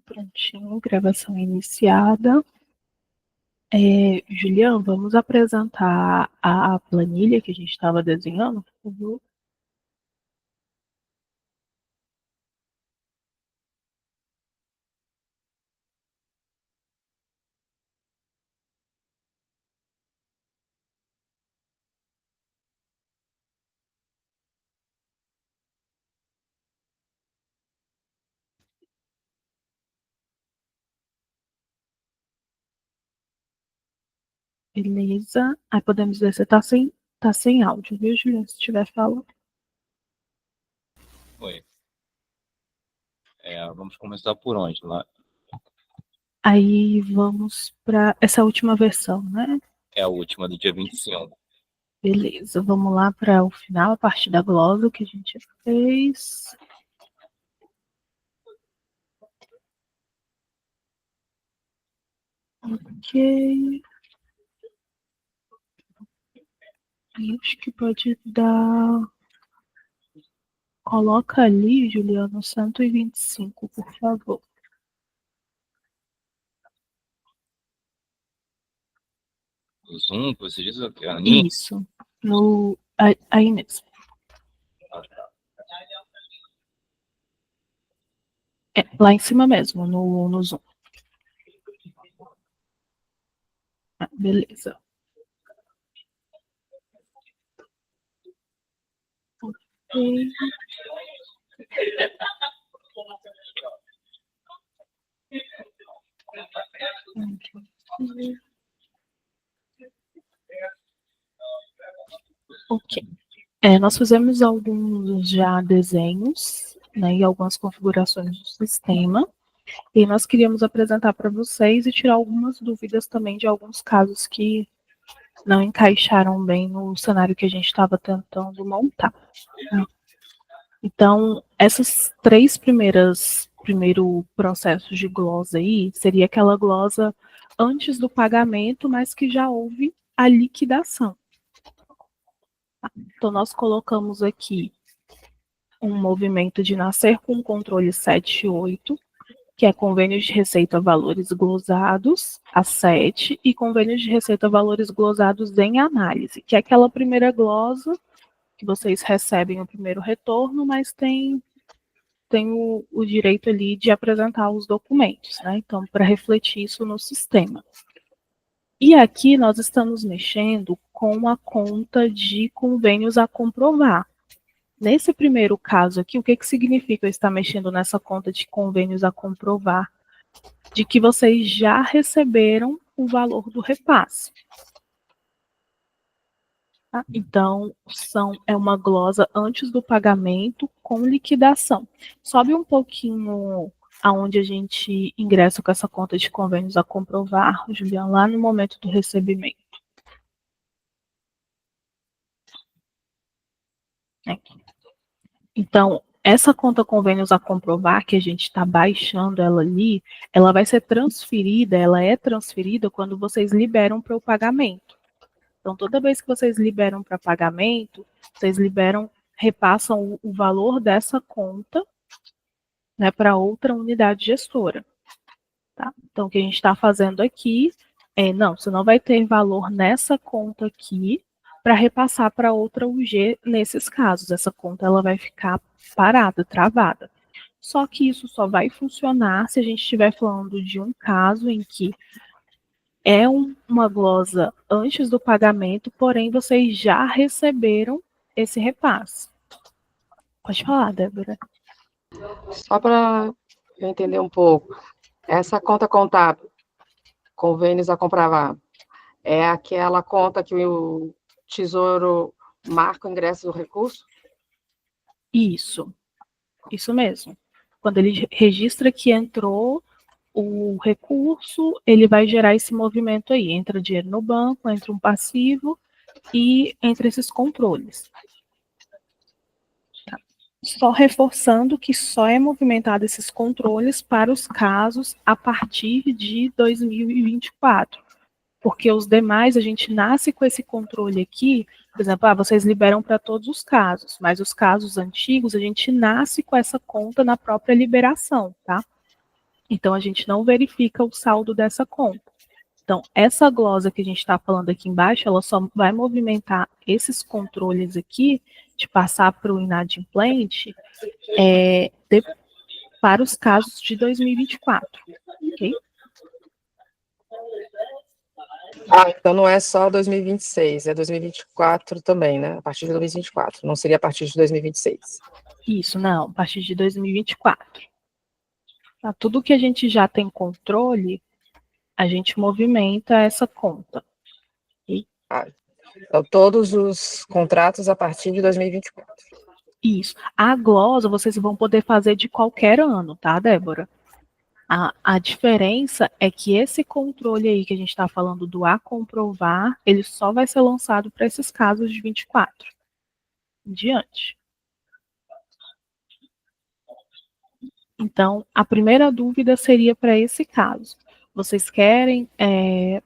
Prontinho, gravação iniciada. Julião, vamos apresentar a planilha que a gente estava desenhando, por favor? Beleza. Aí podemos ver se tá sem áudio, viu, Julião? Se tiver falando. Oi. Vamos começar por onde? Lá? Aí vamos para essa última versão, né? É a última do dia 25. Beleza, vamos lá para o final, a parte da glosa que a gente fez. Ok. Aí acho que pode dar. Coloca ali, Juliano, 125, por favor. O Zoom, que você disse que é a linha? Isso. Aí mesmo. Lá em cima mesmo, no Zoom. Beleza. Ok. Ok. Nós fizemos alguns já desenhos, né, e algumas configurações do sistema, e nós queríamos apresentar para vocês e tirar algumas dúvidas também de alguns casos que não encaixaram bem no cenário que a gente estava tentando montar. Então, essas três primeiro processos de glosa aí, seria aquela glosa antes do pagamento, mas que já houve a liquidação. Então, nós colocamos aqui um movimento de nascer com controle 78, que é convênio de receita valores glosados, a 7, e convênio de receita valores glosados em análise, que é aquela primeira glosa que vocês recebem o primeiro retorno, mas tem o direito ali de apresentar os documentos, né? Então, para refletir isso no sistema. E aqui nós estamos mexendo com a conta de convênios a comprovar. Nesse primeiro caso aqui, o que significa eu estar mexendo nessa conta de convênios a comprovar? De que vocês já receberam o valor do repasse. Tá? Então, é uma glosa antes do pagamento com liquidação. Sobe um pouquinho aonde a gente ingressa com essa conta de convênios a comprovar, Julião, lá no momento do recebimento. Aqui. Então, essa conta convênios a comprovar, que a gente está baixando ela ali, ela vai ser transferida, ela é transferida quando vocês liberam para o pagamento. Então, toda vez que vocês liberam para pagamento, vocês repassam o valor dessa conta, né, para outra unidade gestora. Tá? Então, o que a gente está fazendo aqui não, você não vai ter valor nessa conta aqui para repassar para outra UG nesses casos. Essa conta ela vai ficar parada, travada. Só que isso só vai funcionar se a gente estiver falando de um caso em que uma glosa antes do pagamento, porém vocês já receberam esse repasse. Pode falar, Débora. Só para eu entender um pouco, essa conta contábil, convênios a comprovar, é aquela conta que o Tesouro marca o ingresso do recurso? Isso mesmo. Quando ele registra que entrou o recurso, ele vai gerar esse movimento aí. Entra dinheiro no banco, entra um passivo e entra esses controles. Tá. Só reforçando que só é movimentado esses controles para os casos a partir de 2024. Porque os demais, a gente nasce com esse controle aqui, por exemplo, vocês liberam para todos os casos, mas os casos antigos, a gente nasce com essa conta na própria liberação, tá? Então, a gente não verifica o saldo dessa conta. Então, essa glosa que a gente está falando aqui embaixo, ela só vai movimentar esses controles aqui, de passar para o inadimplente, para os casos de 2024, ok? Então não é só 2026, é 2024 também, né? A partir de 2024, não seria a partir de 2026. Isso, não, a partir de 2024. Tá, tudo que a gente já tem controle, a gente movimenta essa conta. Então, todos os contratos a partir de 2024. Isso. A glosa vocês vão poder fazer de qualquer ano, tá, Débora? A diferença é que esse controle aí que a gente está falando do a comprovar, ele só vai ser lançado para esses casos de 24 em diante. Então, a primeira dúvida seria para esse caso. Vocês querem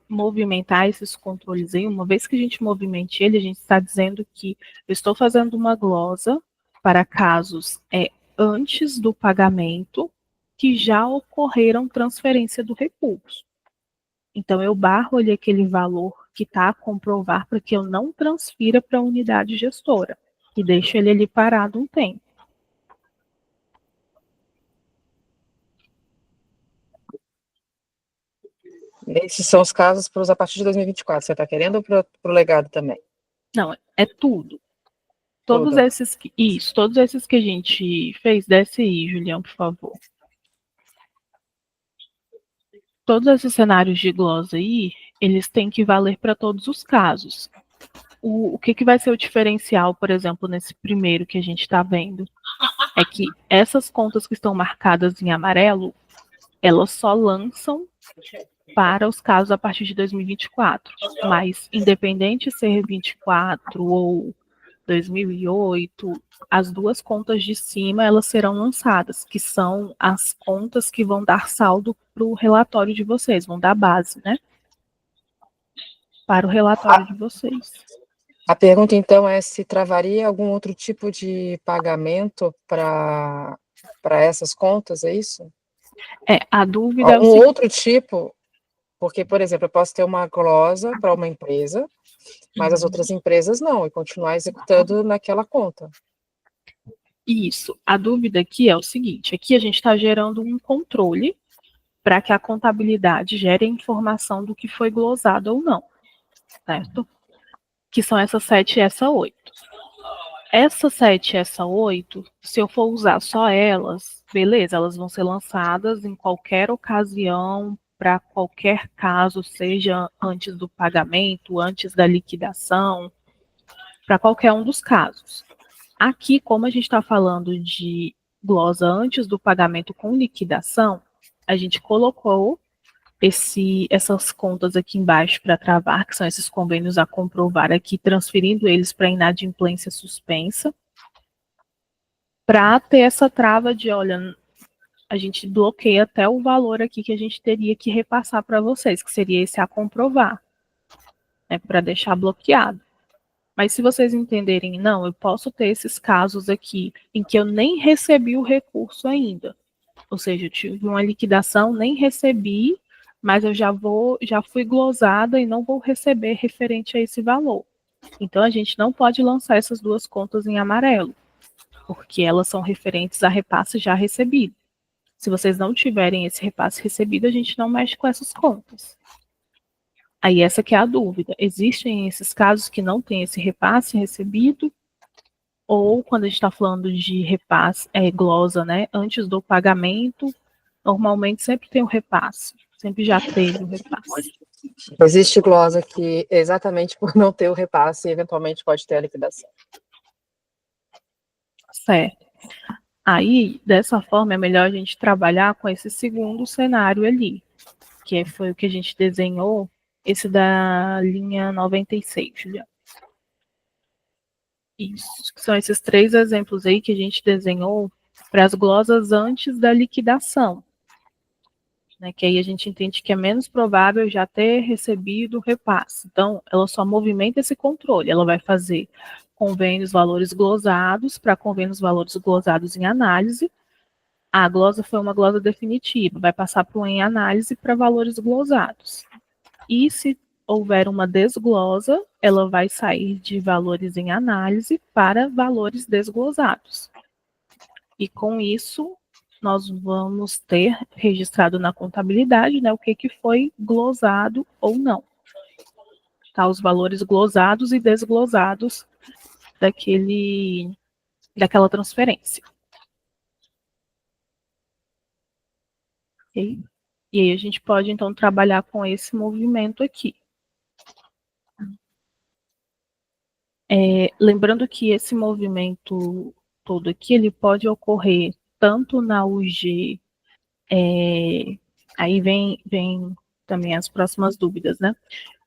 movimentar esses controles aí? Uma vez que a gente movimente ele, a gente está dizendo que eu estou fazendo uma glosa para casos antes do pagamento que já ocorreram transferência do recurso. Então, eu barro ali aquele valor que está a comprovar para que eu não transfira para a unidade gestora e deixo ele ali parado um tempo. Esses são os casos para os a partir de 2024. Você está querendo ou para o legado também? Não, é tudo. Todos esses que a gente fez, desce aí, Julião, por favor. Todos esses cenários de glosa aí, eles têm que valer para todos os casos. O que vai ser o diferencial, por exemplo, nesse primeiro que a gente está vendo, é que essas contas que estão marcadas em amarelo, elas só lançam para os casos a partir de 2024. Mas, independente de ser 24 ou 2008, as duas contas de cima, elas serão lançadas, que são as contas que vão dar saldo para o relatório de vocês, vão dar base, né? Para o relatório de vocês. A pergunta, então, é se travaria algum outro tipo de pagamento para essas contas, é isso? A dúvida é o seguinte, outro tipo, porque, por exemplo, eu posso ter uma glosa para uma empresa, mas as outras empresas não, e continuar executando naquela conta. Isso. A dúvida aqui é o seguinte, aqui a gente está gerando um controle para que a contabilidade gere a informação do que foi glosado ou não, certo? Que são essa 7 e essa 8. Essa 7 e essa 8, se eu for usar só elas, beleza, elas vão ser lançadas em qualquer ocasião, para qualquer caso, seja antes do pagamento, antes da liquidação, para qualquer um dos casos. Aqui, como a gente está falando de glosa antes do pagamento com liquidação, a gente colocou essas contas aqui embaixo para travar, que são esses convênios a comprovar aqui, transferindo eles para inadimplência suspensa, para ter essa trava de, olha, a gente bloqueia até o valor aqui que a gente teria que repassar para vocês, que seria esse a comprovar, né, para deixar bloqueado. Mas se vocês entenderem, não, eu posso ter esses casos aqui em que eu nem recebi o recurso ainda. Ou seja, eu tive uma liquidação, nem recebi, mas eu já fui glosada e não vou receber referente a esse valor. Então a gente não pode lançar essas duas contas em amarelo, porque elas são referentes a repasse já recebido. Se vocês não tiverem esse repasse recebido, a gente não mexe com essas contas. Aí essa que é a dúvida. Existem esses casos que não tem esse repasse recebido, ou quando a gente está falando de repasse, glosa, né? Antes do pagamento, normalmente sempre tem o repasse. Sempre já teve o repasse. Existe glosa que, exatamente por não ter o repasse, eventualmente pode ter a liquidação. Certo. Aí, dessa forma, é melhor a gente trabalhar com esse segundo cenário ali, que foi o que a gente desenhou, esse da linha 96, Juliana. Isso, são esses 3 exemplos aí que a gente desenhou para as glosas antes da liquidação, né, que aí a gente entende que é menos provável já ter recebido o repasse. Então, ela só movimenta esse controle, ela vai fazer convênios valores glosados para convênios valores glosados em análise, A glosa foi uma glosa definitiva, vai passar para em análise para valores glosados. E se houver uma desglosa, ela vai sair de valores em análise para valores desglosados. E com isso, nós vamos ter registrado na contabilidade, né, o que foi glosado ou não. Tá, os valores glosados e desglosados daquela transferência. Okay? E aí a gente pode, então, trabalhar com esse movimento aqui. Lembrando que esse movimento todo aqui, ele pode ocorrer tanto na UG, aí vem também as próximas dúvidas, né?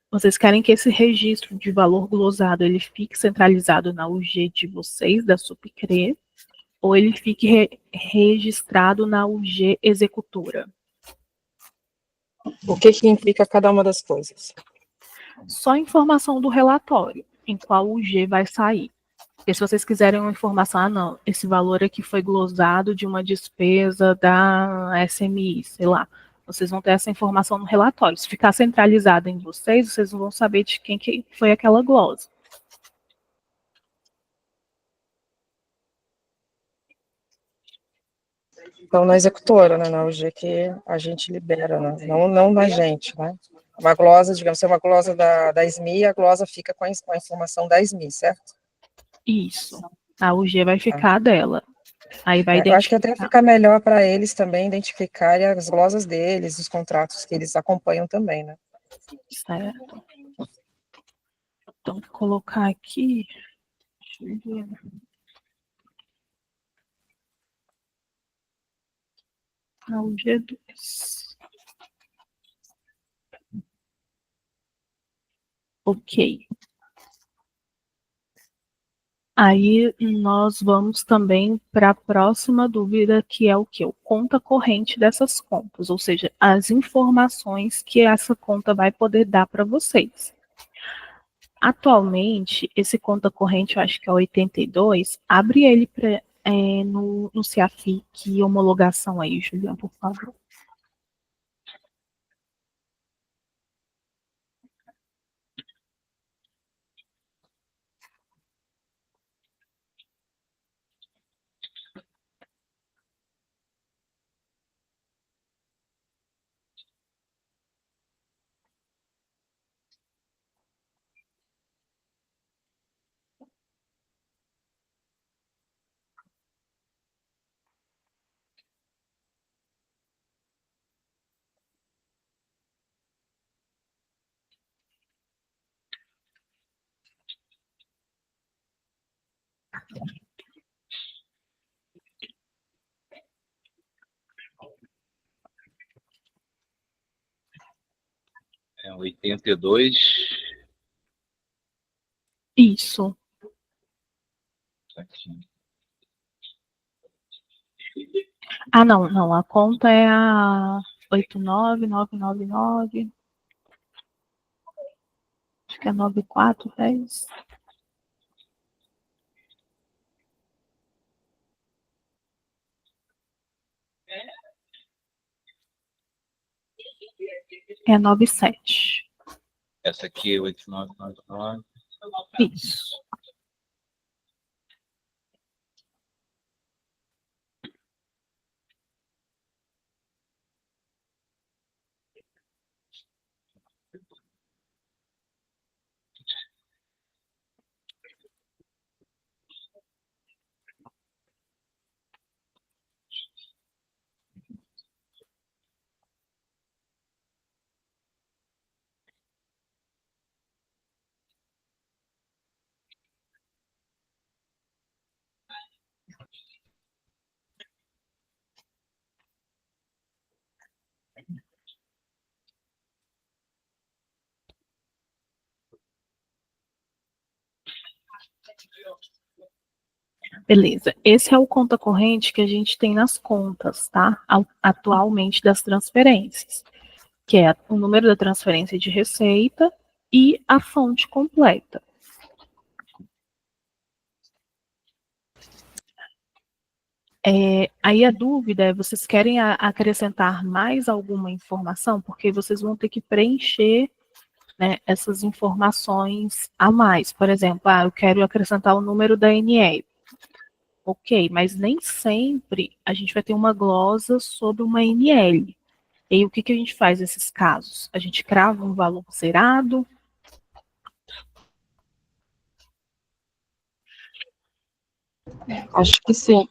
Vocês querem que esse registro de valor glosado, ele fique centralizado na UG de vocês, da Supcre, ou ele fique registrado na UG executora? O que implica cada uma das coisas? Só a informação do relatório, em qual UG vai sair. Porque se vocês quiserem uma informação, não, esse valor aqui foi glosado de uma despesa da SMI, sei lá, vocês vão ter essa informação no relatório. Se ficar centralizado em vocês, vocês não vão saber de quem que foi aquela glosa. Então, na executora, né, na UG que a gente libera, né, não na gente, né? Uma glosa, digamos, se é uma glosa da SMI, a glosa fica com a informação da SMI, certo? Isso. A UG vai ficar dela. Aí vai Eu acho que até fica melhor para eles também identificarem as glosas deles, os contratos que eles acompanham também, né? Certo. Então, vou colocar aqui. Deixa eu ver. A UG2. Ok. Aí nós vamos também para a próxima dúvida, que é o que? O conta corrente dessas contas, ou seja, as informações que essa conta vai poder dar para vocês. Atualmente, esse conta corrente, eu acho que é 82, abre ele no CEAFIC, homologação aí, Juliana, por favor. É 82. Isso. Aqui. Ah, não, a conta é a 89999. Acho que é 9410. É 97. Essa aqui é 8999. Isso. Beleza. Esse é o conta corrente que a gente tem nas contas, tá? Atualmente das transferências, que é o número da transferência de receita e a fonte completa. Aí a dúvida é, vocês querem acrescentar mais alguma informação? Porque vocês vão ter que preencher, né, essas informações a mais. Por exemplo, eu quero acrescentar o número da NE. Ok, mas nem sempre a gente vai ter uma glosa sobre uma NL. E aí, o que a gente faz nesses casos? A gente crava um valor zerado? Acho que sim.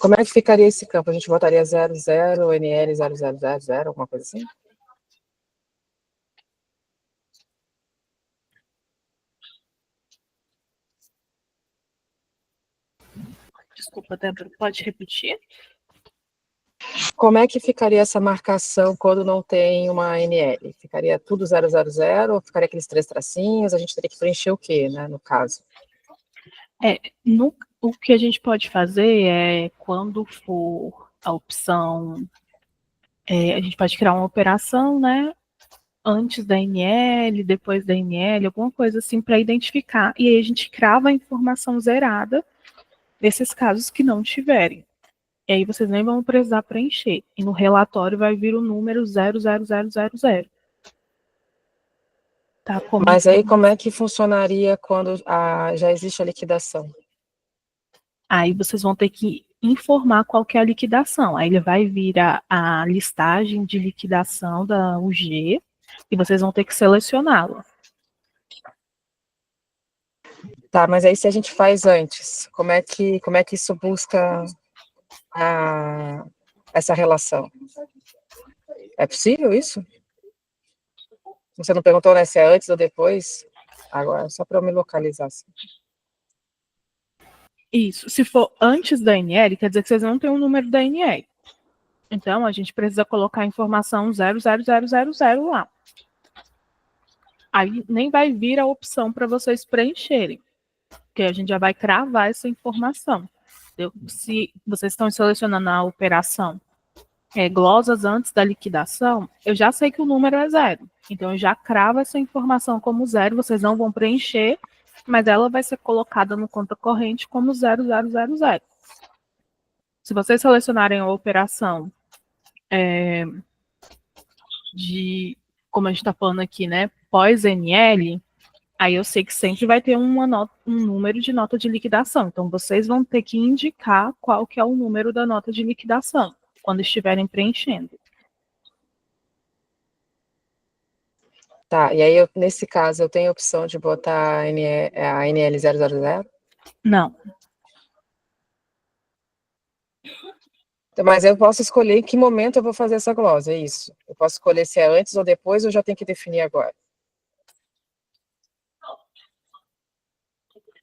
Como é que ficaria esse campo? A gente botaria 00, NL 0000, alguma coisa assim? Desculpa, Débora, pode repetir? Como é que ficaria essa marcação quando não tem uma NL? Ficaria tudo 000 ou ficaria aqueles 3 tracinhos? A gente teria que preencher o quê, né, no caso? O que a gente pode fazer é, quando for a opção, a gente pode criar uma operação, né, antes da NL, depois da NL, alguma coisa assim para identificar, e aí a gente crava a informação zerada desses casos que não tiverem. E aí vocês nem vão precisar preencher. E no relatório vai vir o número 00000. Tá? Mas aí como é que funcionaria quando já existe a liquidação? Aí vocês vão ter que informar qual que é a liquidação. Aí ele vai vir a listagem de liquidação da UG e vocês vão ter que selecioná-la. Tá, mas aí se a gente faz antes, como é que isso busca essa relação? É possível isso? Você não perguntou, né, se é antes ou depois? Agora, só para eu me localizar. Assim. Isso. Se for antes da NL, quer dizer que vocês não têm o número da NL. Então, a gente precisa colocar a informação 00000 lá. Aí nem vai vir a opção para vocês preencherem, porque a gente já vai cravar essa informação. Se vocês estão selecionando a operação glosas antes da liquidação, eu já sei que o número é 0. Então, eu já cravo essa informação como 0, vocês não vão preencher, mas ela vai ser colocada no conta corrente como 0000. Se vocês selecionarem a operação como a gente está falando aqui, né, pós-NL, aí eu sei que sempre vai ter um número de nota de liquidação. Então, vocês vão ter que indicar qual que é o número da nota de liquidação, quando estiverem preenchendo. Tá, e aí, nesse caso, eu tenho a opção de botar a NL 000? Não. Mas eu posso escolher em que momento eu vou fazer essa glosa, é isso? Eu posso escolher se é antes ou depois, ou já tenho que definir agora?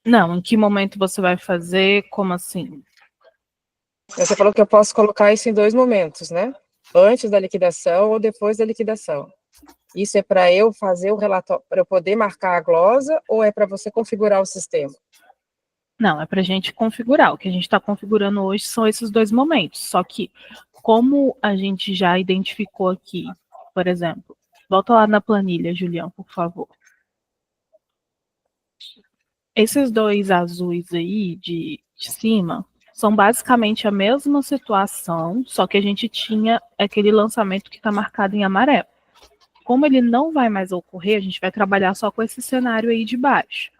Não, em que momento você vai fazer? Como assim? Você falou que eu posso colocar isso em 2 momentos, né? Antes da liquidação ou depois da liquidação. Isso é para eu fazer o relatório, para eu poder marcar a glosa, ou é para você configurar o sistema? Não, é para a gente configurar. O que a gente está configurando hoje são esses 2 momentos. Só que, como a gente já identificou aqui, por exemplo, volta lá na planilha, Julião, por favor. Esses 2 azuis aí de cima são basicamente a mesma situação, só que a gente tinha aquele lançamento que está marcado em amarelo. Como ele não vai mais ocorrer, a gente vai trabalhar só com esse cenário aí de baixo.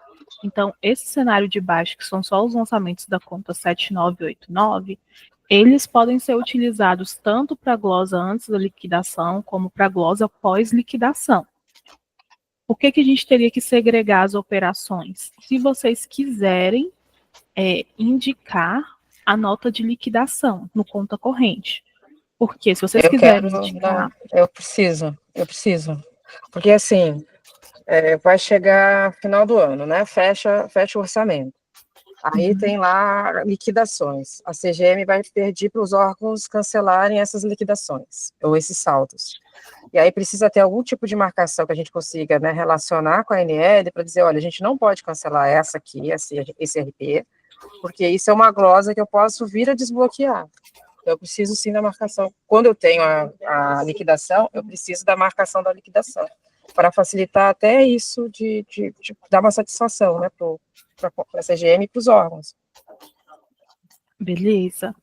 Então, esse cenário de baixo, que são só os lançamentos da conta 7989, eles podem ser utilizados tanto para a glosa antes da liquidação, como para a glosa pós-liquidação. Por que a gente teria que segregar as operações? Se vocês quiserem indicar a nota de liquidação no conta corrente. Porque se vocês quiserem indicar... Eu preciso. Porque assim, vai chegar final do ano, né? Fecha o orçamento. Aí tem lá liquidações. A CGM vai pedir para os órgãos cancelarem essas liquidações, ou esses saldos. E aí precisa ter algum tipo de marcação que a gente consiga, né, relacionar com a ANL para dizer, olha, a gente não pode cancelar essa aqui, esse RP, porque isso é uma glosa que eu posso vir a desbloquear. Então, eu preciso sim da marcação. Quando eu tenho a liquidação, eu preciso da marcação da liquidação. para facilitar até isso de dar uma satisfação, né, para a CGM e para os órgãos. Beleza.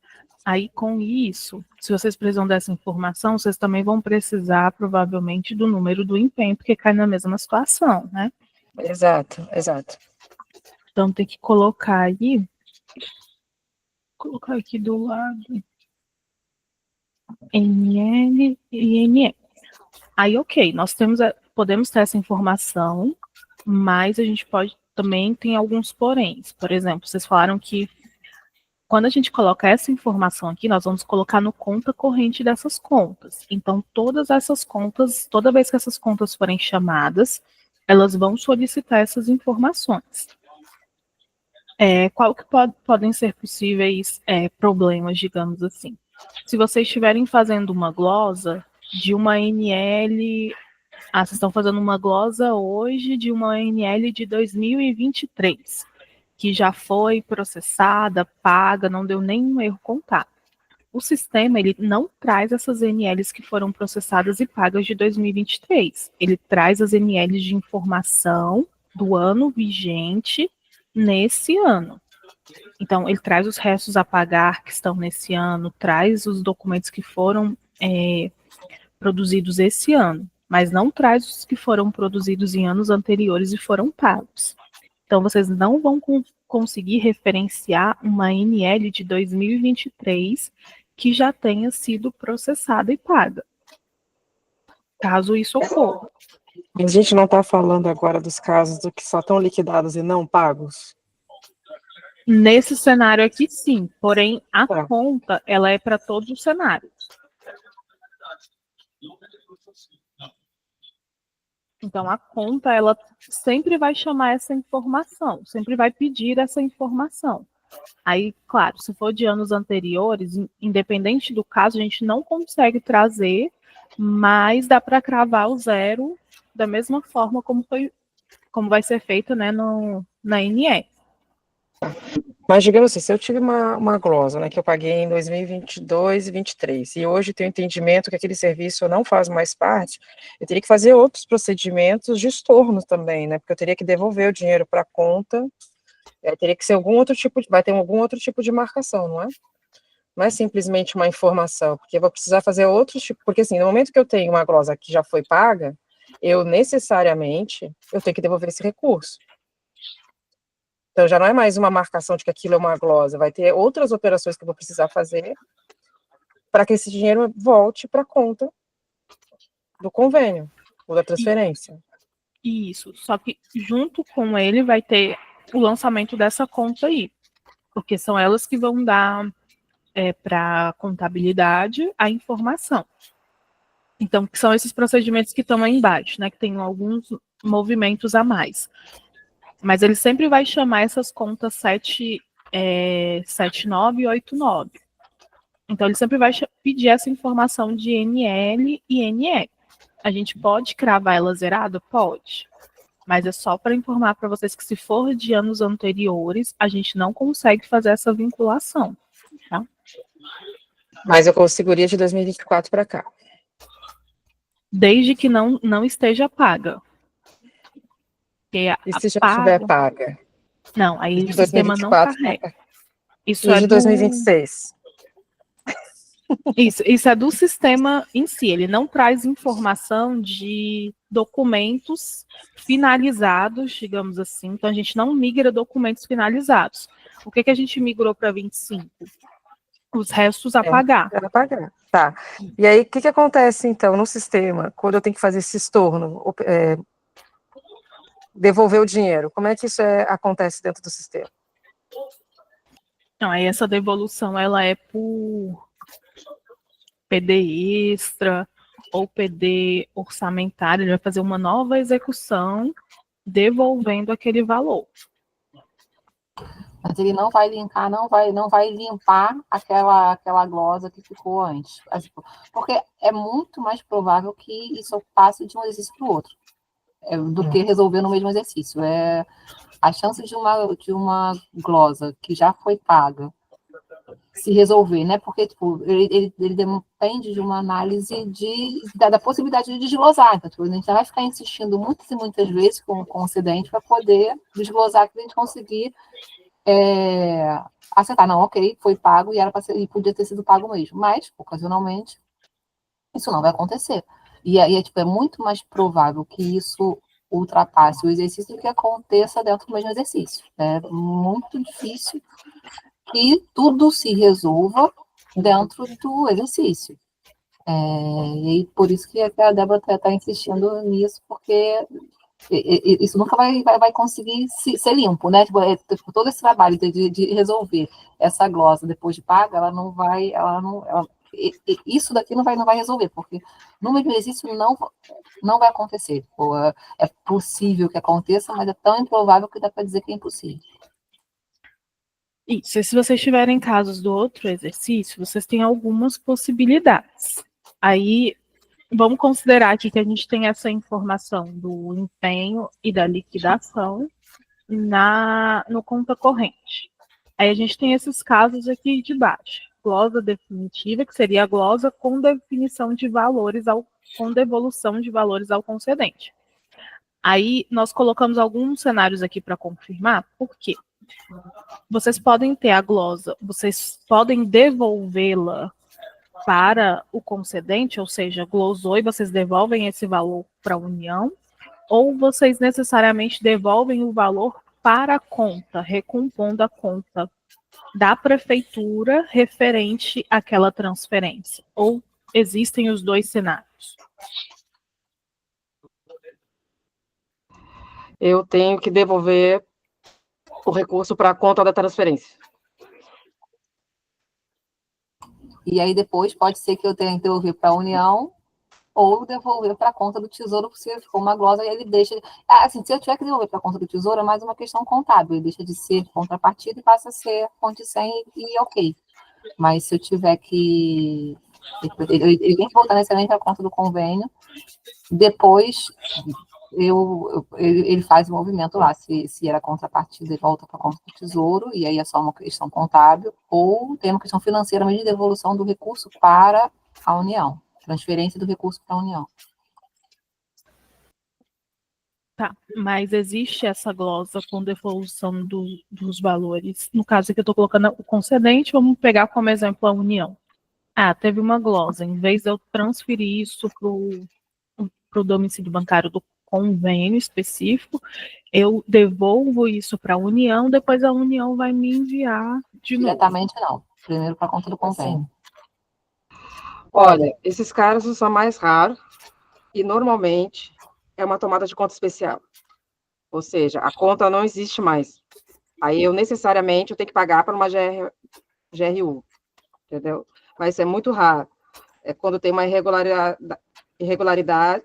Aí, com isso, se vocês precisam dessa informação, vocês também vão precisar, provavelmente, do número do empenho, porque cai na mesma situação, né? Exato, exato. Então, tem que colocar aí, colocar aqui do lado, NL e NE. Aí, ok, nós podemos ter essa informação, mas a gente pode também tem alguns poréns. Por exemplo, vocês falaram que quando a gente coloca essa informação aqui, nós vamos colocar no conta corrente dessas contas. Então, todas essas contas, toda vez que essas contas forem chamadas, elas vão solicitar essas informações. Qual que podem ser possíveis problemas, digamos assim? Se vocês estiverem fazendo uma glosa de uma NL... vocês estão fazendo uma glosa hoje de uma NL de 2023, que já foi processada, paga, não deu nenhum erro contábil. O sistema, ele não traz essas NLs que foram processadas e pagas de 2023. Ele traz as NLs de informação do ano vigente nesse ano. Então, ele traz os restos a pagar que estão nesse ano, traz os documentos que foram produzidos esse ano, mas não traz os que foram produzidos em anos anteriores e foram pagos. Então, vocês não vão conseguir referenciar uma NL de 2023 que já tenha sido processada e paga, caso isso ocorra. A gente não está falando agora dos casos do que só estão liquidados e não pagos? Nesse cenário aqui, sim. Porém, a conta, ela é para todos os cenários. Então, a conta, ela sempre vai chamar essa informação, sempre vai pedir essa informação. Aí, claro, se for de anos anteriores, independente do caso, a gente não consegue trazer, mas dá para cravar o zero da mesma forma como vai ser feito, né, na NE. Mas, digamos assim, se eu tive uma glosa, né, que eu paguei em 2022 e 2023, e hoje tenho entendimento que aquele serviço não faz mais parte, eu teria que fazer outros procedimentos de estorno também, né, porque eu teria que devolver o dinheiro para a conta, teria que ser vai ter algum outro tipo de marcação, não é? Não é simplesmente uma informação, porque eu vou precisar fazer outros tipos, porque assim, no momento que eu tenho uma glosa que já foi paga, eu necessariamente, eu tenho que devolver esse recurso. Então, já não é mais uma marcação de que aquilo é uma glosa, vai ter outras operações que eu vou precisar fazer para que esse dinheiro volte para a conta do convênio, ou da transferência. Isso, só que junto com ele vai ter o lançamento dessa conta aí, porque são elas que vão dar para a contabilidade a informação. Então, que são esses procedimentos que estão aí embaixo, né, que tem alguns movimentos a mais. Mas ele sempre vai chamar essas contas 79 e 89. Então, ele sempre vai pedir essa informação de NL e NE. A gente pode cravar ela zerada? Pode. Mas é só para informar para vocês que se for de anos anteriores, a gente não consegue fazer essa vinculação. Tá? Mas eu conseguiria de 2024 para cá. Desde que não esteja paga. E se já estiver paga? Não, aí o sistema não carrega. Isso é de 2026. Isso é do sistema em si, ele não traz informação de documentos finalizados, digamos assim, então a gente não migra documentos finalizados. O que a gente migrou para 25? Os restos a pagar. A pagar, tá. E aí, o que acontece, então, no sistema, quando eu tenho que fazer esse estorno, devolver o dinheiro? Como é que isso acontece dentro do sistema? Não, aí essa devolução, ela é por PD extra ou PD orçamentário, ele vai fazer uma nova execução devolvendo aquele valor. Mas ele não vai linkar, não vai limpar aquela glosa que ficou antes. Porque é muito mais provável que isso passe de um exercício para o outro, do que resolver no mesmo exercício. A chance de uma glosa que já foi paga se resolver, né? Porque tipo, ele depende de uma análise da possibilidade de desglosar. Então, tipo, a gente vai ficar insistindo muitas e muitas vezes com o cedente para poder desglosar, para a gente conseguir acertar. Não, ok, foi pago e era para ser, e podia ter sido pago mesmo. Mas, ocasionalmente, isso não vai acontecer. E aí tipo, é muito mais provável que isso ultrapasse o exercício do que aconteça dentro do mesmo exercício. É muito difícil que tudo se resolva dentro do exercício. E por isso que a Débora está insistindo nisso, porque isso nunca vai conseguir ser limpo, né? Tipo, todo esse trabalho de resolver essa glosa depois de paga, isso daqui não vai resolver, porque no mesmo exercício não vai acontecer. É possível que aconteça, mas é tão improvável que dá para dizer que é impossível. Isso, e se vocês tiverem casos do outro exercício, vocês têm algumas possibilidades. Aí, vamos considerar aqui que a gente tem essa informação do empenho e da liquidação no conta corrente. Aí a gente tem esses casos aqui de baixo. Glosa definitiva, que seria a glosa com definição de valores, com devolução de valores ao concedente. Aí nós colocamos alguns cenários aqui para confirmar, por quê? Vocês podem ter a glosa, vocês podem devolvê-la para o concedente, ou seja, glosou e vocês devolvem esse valor para a União, ou vocês necessariamente devolvem o valor para a conta, recompondo a conta da prefeitura referente àquela transferência. Ou existem os dois cenários? Eu tenho que devolver o recurso para a conta da transferência. E aí depois pode ser que eu tenha que devolver para a União ou devolver para a conta do Tesouro, se ficou uma glosa, e ele deixa... Assim, se eu tiver que devolver para a conta do Tesouro, é mais uma questão contábil, ele deixa de ser contrapartida e passa a ser fonte 100 e ok. Mas se eu tiver que... Ele tem que voltar necessariamente para a conta do convênio, depois ele faz o movimento lá, se era contrapartida, ele volta para a conta do Tesouro, e aí é só uma questão contábil, ou tem uma questão financeira, mas de devolução do recurso para a União, transferência do recurso para a União. Tá, mas existe essa glosa com devolução dos valores. No caso aqui eu estou colocando o concedente, vamos pegar como exemplo a União. Teve uma glosa, em vez de eu transferir isso para o domicílio bancário do convênio específico, eu devolvo isso para a União, depois a União vai me enviar de novo. Diretamente não, primeiro para a conta do convênio. Olha, esses casos são mais raros e normalmente é uma tomada de conta especial. Ou seja, a conta não existe mais. Aí eu necessariamente tenho que pagar para uma GRU, entendeu? Mas isso é muito raro. É quando tem uma irregularidade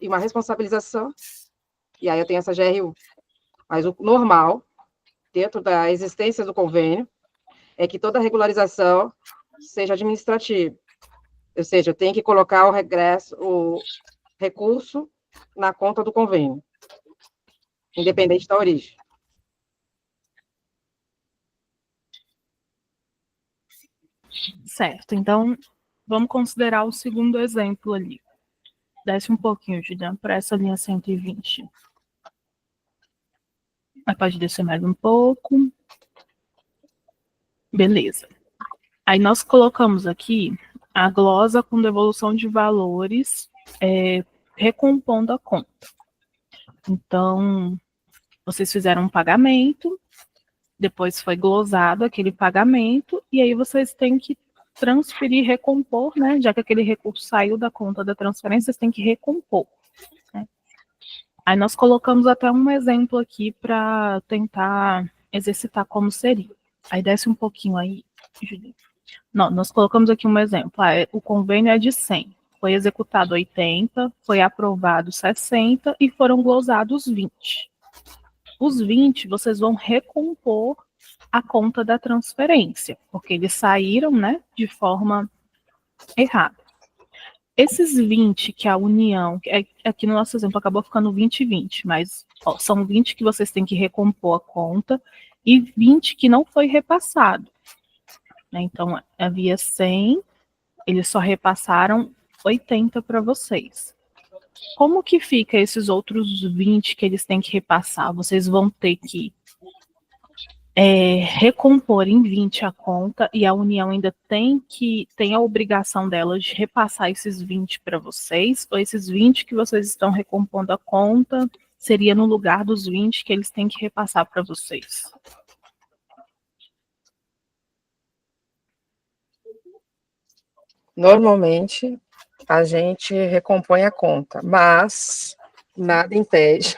e uma responsabilização, e aí eu tenho essa GRU. Mas o normal, dentro da existência do convênio, é que toda regularização seja administrativa. Ou seja, eu tenho que colocar o recurso na conta do convênio, independente da origem. Certo, então vamos considerar o segundo exemplo ali. Desce um pouquinho, Juliana, para essa linha 120. Mas pode descer mais um pouco. Beleza. Aí nós colocamos aqui a glosa com devolução de valores, recompondo a conta. Então, vocês fizeram um pagamento, depois foi glosado aquele pagamento, e aí vocês têm que transferir, recompor, né? Já que aquele recurso saiu da conta da transferência, vocês têm que recompor. Né? Aí nós colocamos até um exemplo aqui para tentar exercitar como seria. Aí desce um pouquinho aí, Juliana. Não, nós colocamos aqui um exemplo. O convênio é de 100. Foi executado 80, foi aprovado 60 e foram glosados 20. Os 20 vocês vão recompor a conta da transferência, porque eles saíram, né, de forma errada. Esses 20 que a União, aqui no nosso exemplo acabou ficando 20 e 20, mas são 20 que vocês têm que recompor a conta e 20 que não foi repassado. né? Então, havia 100, eles só repassaram 80 para vocês. Como que fica esses outros 20 que eles têm que repassar? Vocês vão ter que recompor em 20 a conta, e a União ainda tem a obrigação dela de repassar esses 20 para vocês, ou esses 20 que vocês estão recompondo a conta seria no lugar dos 20 que eles têm que repassar para vocês? Normalmente, a gente recompõe a conta, mas nada impede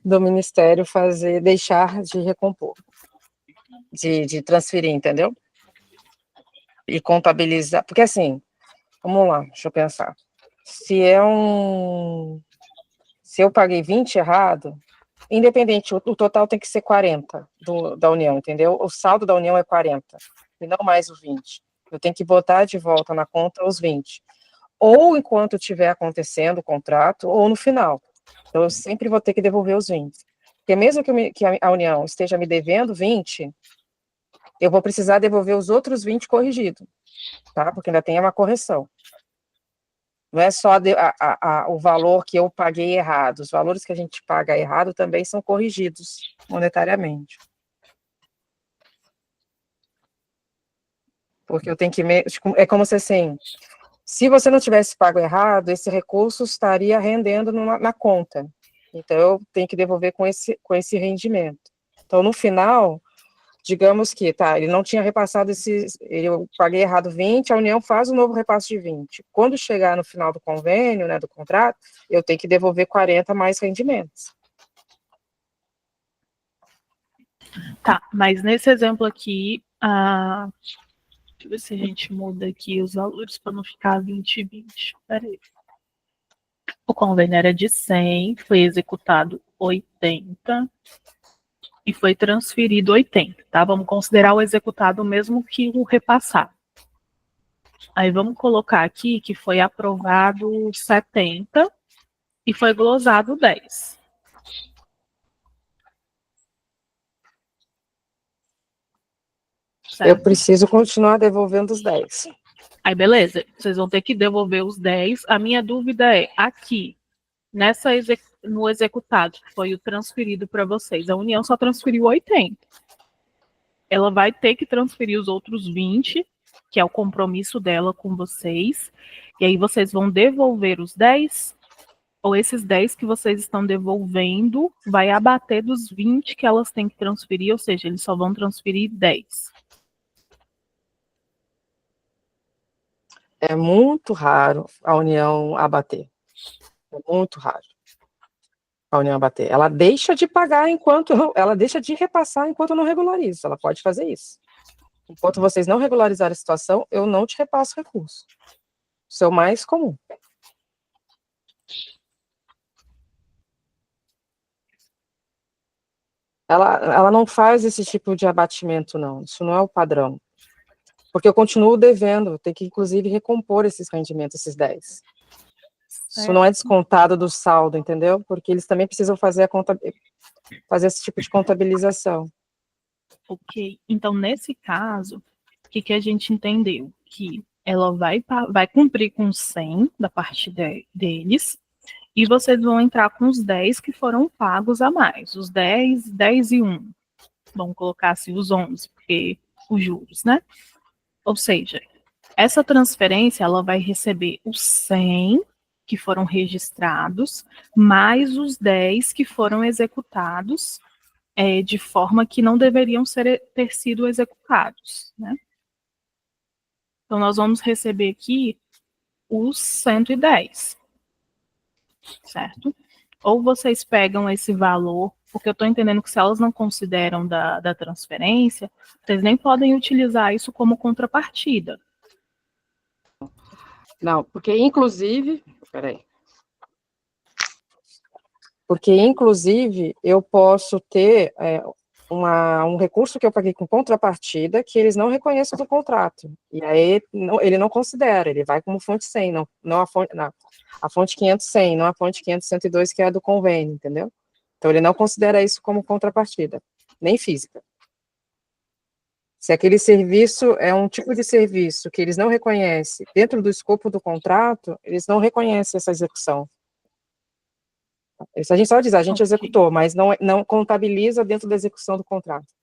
do Ministério deixar de recompor, de transferir, entendeu? E contabilizar, porque assim, vamos lá, deixa eu pensar. Se eu paguei 20 errado, independente, o total tem que ser 40 da União, entendeu? O saldo da União é 40, e não mais o 20. Eu tenho que botar de volta na conta os 20. Ou enquanto estiver acontecendo o contrato, ou no final. Então, eu sempre vou ter que devolver os 20. Porque mesmo que a União esteja me devendo 20, eu vou precisar devolver os outros 20 corrigidos, tá? Porque ainda tem uma correção. Não é só o valor que eu paguei errado. Os valores que a gente paga errado também são corrigidos monetariamente. Porque eu tenho que... É como se assim... Se você não tivesse pago errado, esse recurso estaria rendendo na conta. Então, eu tenho que devolver com esse rendimento. Então, no final, digamos que, ele não tinha repassado eu paguei errado 20, a União faz um novo repasse de 20. Quando chegar no final do convênio, né, do contrato, eu tenho que devolver 40 mais rendimentos. Tá, mas nesse exemplo aqui, deixa eu ver se a gente muda aqui os valores para não ficar 20 e 20. Peraí. O convênio era de 100, foi executado 80 e foi transferido 80, tá? Vamos considerar o executado o mesmo que o repassado. Aí vamos colocar aqui que foi aprovado 70 e foi glosado 10. Certo? Eu preciso continuar devolvendo os 10. Aí, beleza, vocês vão ter que devolver os 10. A minha dúvida é, aqui, no executado, que foi o transferido para vocês, a União só transferiu 80. Ela vai ter que transferir os outros 20, que é o compromisso dela com vocês, e aí vocês vão devolver os 10, ou esses 10 que vocês estão devolvendo vai abater dos 20 que elas têm que transferir, ou seja, eles só vão transferir 10. É muito raro a União abater. É muito raro a União abater. Ela deixa de pagar ela deixa de repassar enquanto eu não regularizo. Ela pode fazer isso. Enquanto vocês não regularizarem a situação, eu não te repasso recurso. Isso é o mais comum. Ela não faz esse tipo de abatimento, não. Isso não é o padrão. Porque eu continuo devendo, eu tenho que, inclusive, recompor esses rendimentos, esses 10. Isso não é descontado do saldo, entendeu? Porque eles também precisam fazer esse tipo de contabilização. Ok, então nesse caso, o que a gente entendeu? Que ela vai cumprir com 100 da parte deles, e vocês vão entrar com os 10 que foram pagos a mais, os 10, 10 e 1. Vamos colocar assim os 11, porque os juros, né? Ou seja, essa transferência, ela vai receber os 100 que foram registrados, mais os 10 que foram executados, de forma que não deveriam ter sido executados, né? Então, nós vamos receber aqui os 110, certo? Ou vocês pegam esse valor, porque eu estou entendendo que se elas não consideram da transferência, vocês nem podem utilizar isso como contrapartida. Não, porque inclusive, porque inclusive eu posso ter um recurso que eu paguei com contrapartida que eles não reconhecem do contrato, e aí ele não considera, ele vai como fonte 100, não a fonte 500-100, não a fonte 500-102, que é a do convênio, entendeu? Então ele não considera isso como contrapartida, nem física. Se aquele serviço é um tipo de serviço que eles não reconhecem dentro do escopo do contrato, eles não reconhecem essa execução. Isso a gente só diz, a gente Ok. executou, mas não contabiliza dentro da execução do contrato.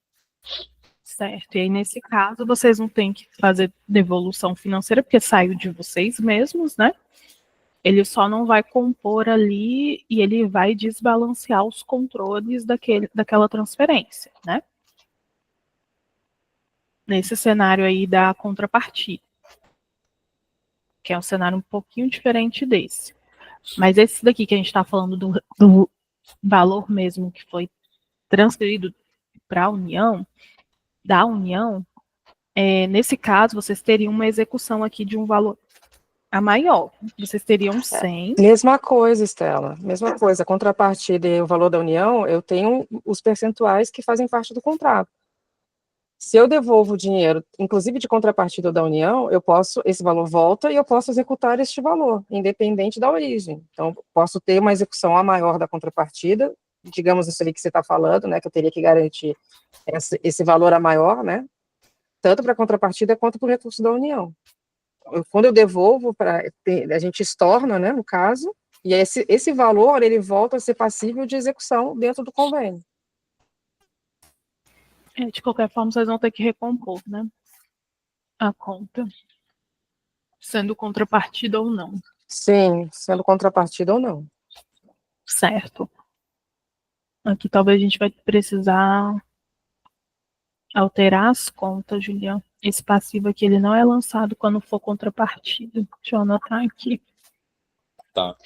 Certo. E aí, nesse caso, vocês não têm que fazer devolução financeira, porque saiu de vocês mesmos, né? Ele só não vai compor ali e ele vai desbalancear os controles daquela transferência, né? Nesse cenário aí da contrapartida, que é um cenário um pouquinho diferente desse. Mas esse daqui que a gente está falando do valor mesmo que foi transferido para a União, da União, nesse caso, vocês teriam uma execução aqui de um valor a maior. Vocês teriam 100. Mesma coisa, Estela, mesma coisa. A contrapartida e o valor da União, eu tenho os percentuais que fazem parte do contrato. Se eu devolvo o dinheiro, inclusive de contrapartida da União, esse valor volta e eu posso executar este valor, independente da origem. Então, posso ter uma execução a maior da contrapartida, digamos isso ali que você está falando, né, que eu teria que garantir esse valor a maior, né, tanto para a contrapartida quanto para o recurso da União. Quando eu devolvo, a gente estorna, né, no caso, e esse valor, ele volta a ser passível de execução dentro do convênio. De qualquer forma, vocês vão ter que recompor, né? A conta, sendo contrapartida ou não. Sim, sendo contrapartida ou não. Certo. Aqui talvez a gente vai precisar alterar as contas, Julião. Esse passivo aqui, ele não é lançado quando for contrapartida. Deixa eu anotar aqui. Tá.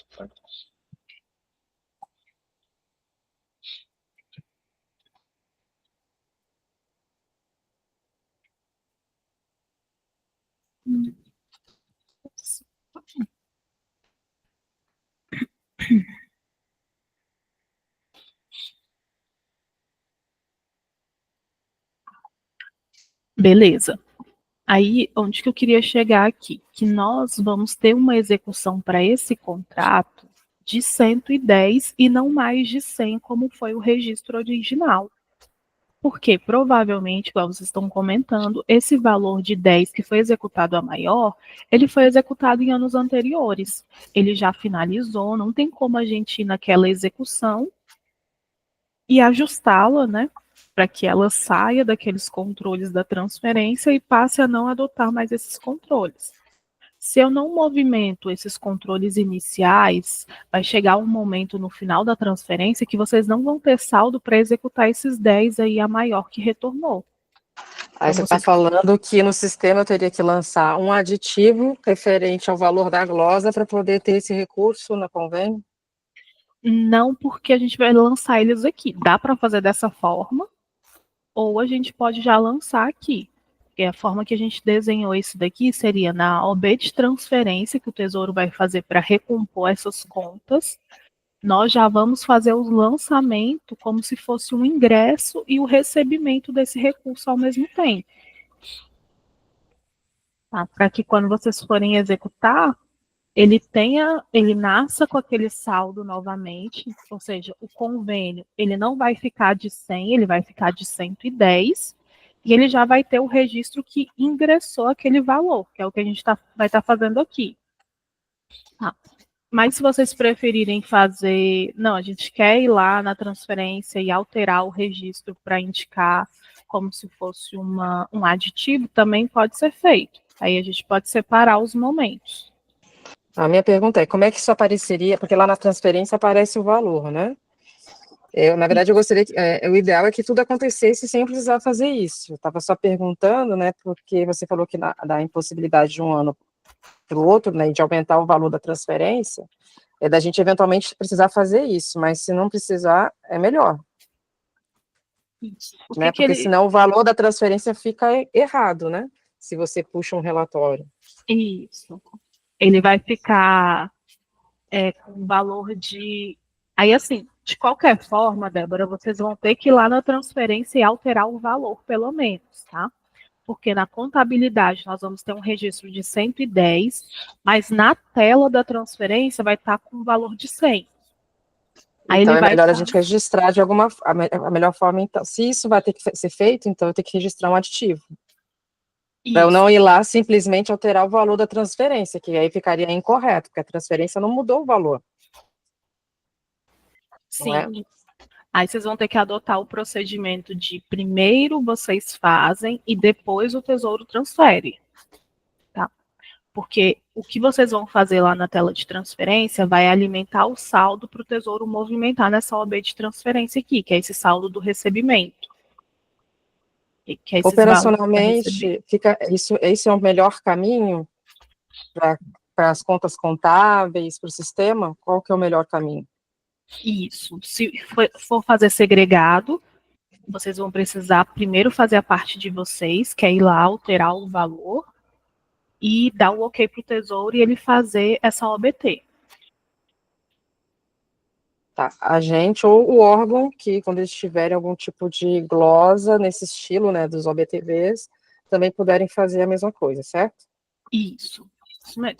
Beleza. Aí, onde que eu queria chegar aqui? Que nós vamos ter uma execução para esse contrato de 110 e não mais de 100, como foi o registro original. Porque, provavelmente, igual vocês estão comentando, esse valor de 10 que foi executado a maior, ele foi executado em anos anteriores. Ele já finalizou, não tem como a gente ir naquela execução e ajustá-la, né? Para que ela saia daqueles controles da transferência e passe a não adotar mais esses controles. Se eu não movimento esses controles iniciais, vai chegar um momento no final da transferência que vocês não vão ter saldo para executar esses 10 aí a maior que retornou. Aí Então, você está falando que no sistema eu teria que lançar um aditivo referente ao valor da glosa para poder ter esse recurso no convênio? Não, porque a gente vai lançar eles aqui. Dá para fazer dessa forma, ou a gente pode já lançar aqui. Porque a forma que a gente desenhou isso daqui seria na OB de transferência que o Tesouro vai fazer para recompor essas contas. Nós já vamos fazer o lançamento como se fosse um ingresso e o recebimento desse recurso ao mesmo tempo. Tá? Para que quando vocês forem executar, ele nasça com aquele saldo novamente, ou seja, o convênio, ele não vai ficar de 100, ele vai ficar de 110, e ele já vai ter o registro que ingressou aquele valor, que é o que a gente vai estar fazendo aqui. Tá. Mas se vocês preferirem fazer, não, a gente quer ir lá na transferência e alterar o registro para indicar como se fosse um aditivo, também pode ser feito. Aí a gente pode separar os momentos. A minha pergunta é, como é que isso apareceria? Porque lá na transferência aparece o valor, né? Na verdade, eu gostaria que, o ideal é que tudo acontecesse sem precisar fazer isso. Eu estava só perguntando, né, porque você falou que da impossibilidade de um ano para o outro, né, de aumentar o valor da transferência, da gente eventualmente precisar fazer isso, mas se não precisar, é melhor. Né, porque senão o valor da transferência fica errado, né? Se você puxa um relatório. Isso. Ele vai ficar com um valor de... Aí, assim, de qualquer forma, Débora, vocês vão ter que ir lá na transferência e alterar o valor, pelo menos, tá? Porque na contabilidade nós vamos ter um registro de 110, mas na tela da transferência vai estar com um valor de 100. Aí Então ele é vai melhor a estar. gente registrar de alguma a melhor forma. Então, se isso vai ter que ser feito, então eu tenho que registrar um aditivo. Para eu Isso, não ir lá simplesmente alterar o valor da transferência, que aí ficaria incorreto, porque a transferência não mudou o valor, não é? sim. Aí vocês vão ter que adotar o procedimento de primeiro vocês fazem e depois o Tesouro transfere, tá? Porque o que vocês vão fazer lá na tela de transferência vai alimentar o saldo para o Tesouro movimentar nessa OB de transferência aqui, que é esse saldo do recebimento. Que é esses valores para receber. Operacionalmente, esse é o melhor caminho para as contas contábeis, para o sistema? Qual que é o melhor caminho? Isso. Se for fazer segregado, vocês vão precisar primeiro fazer a parte de vocês, que é ir lá alterar o valor e dar o ok para o Tesouro e ele fazer essa OBT. Tá, a gente ou o órgão que, quando eles tiverem algum tipo de glosa nesse estilo, né, dos OBTVs, também puderem fazer a mesma coisa, certo? Isso mesmo.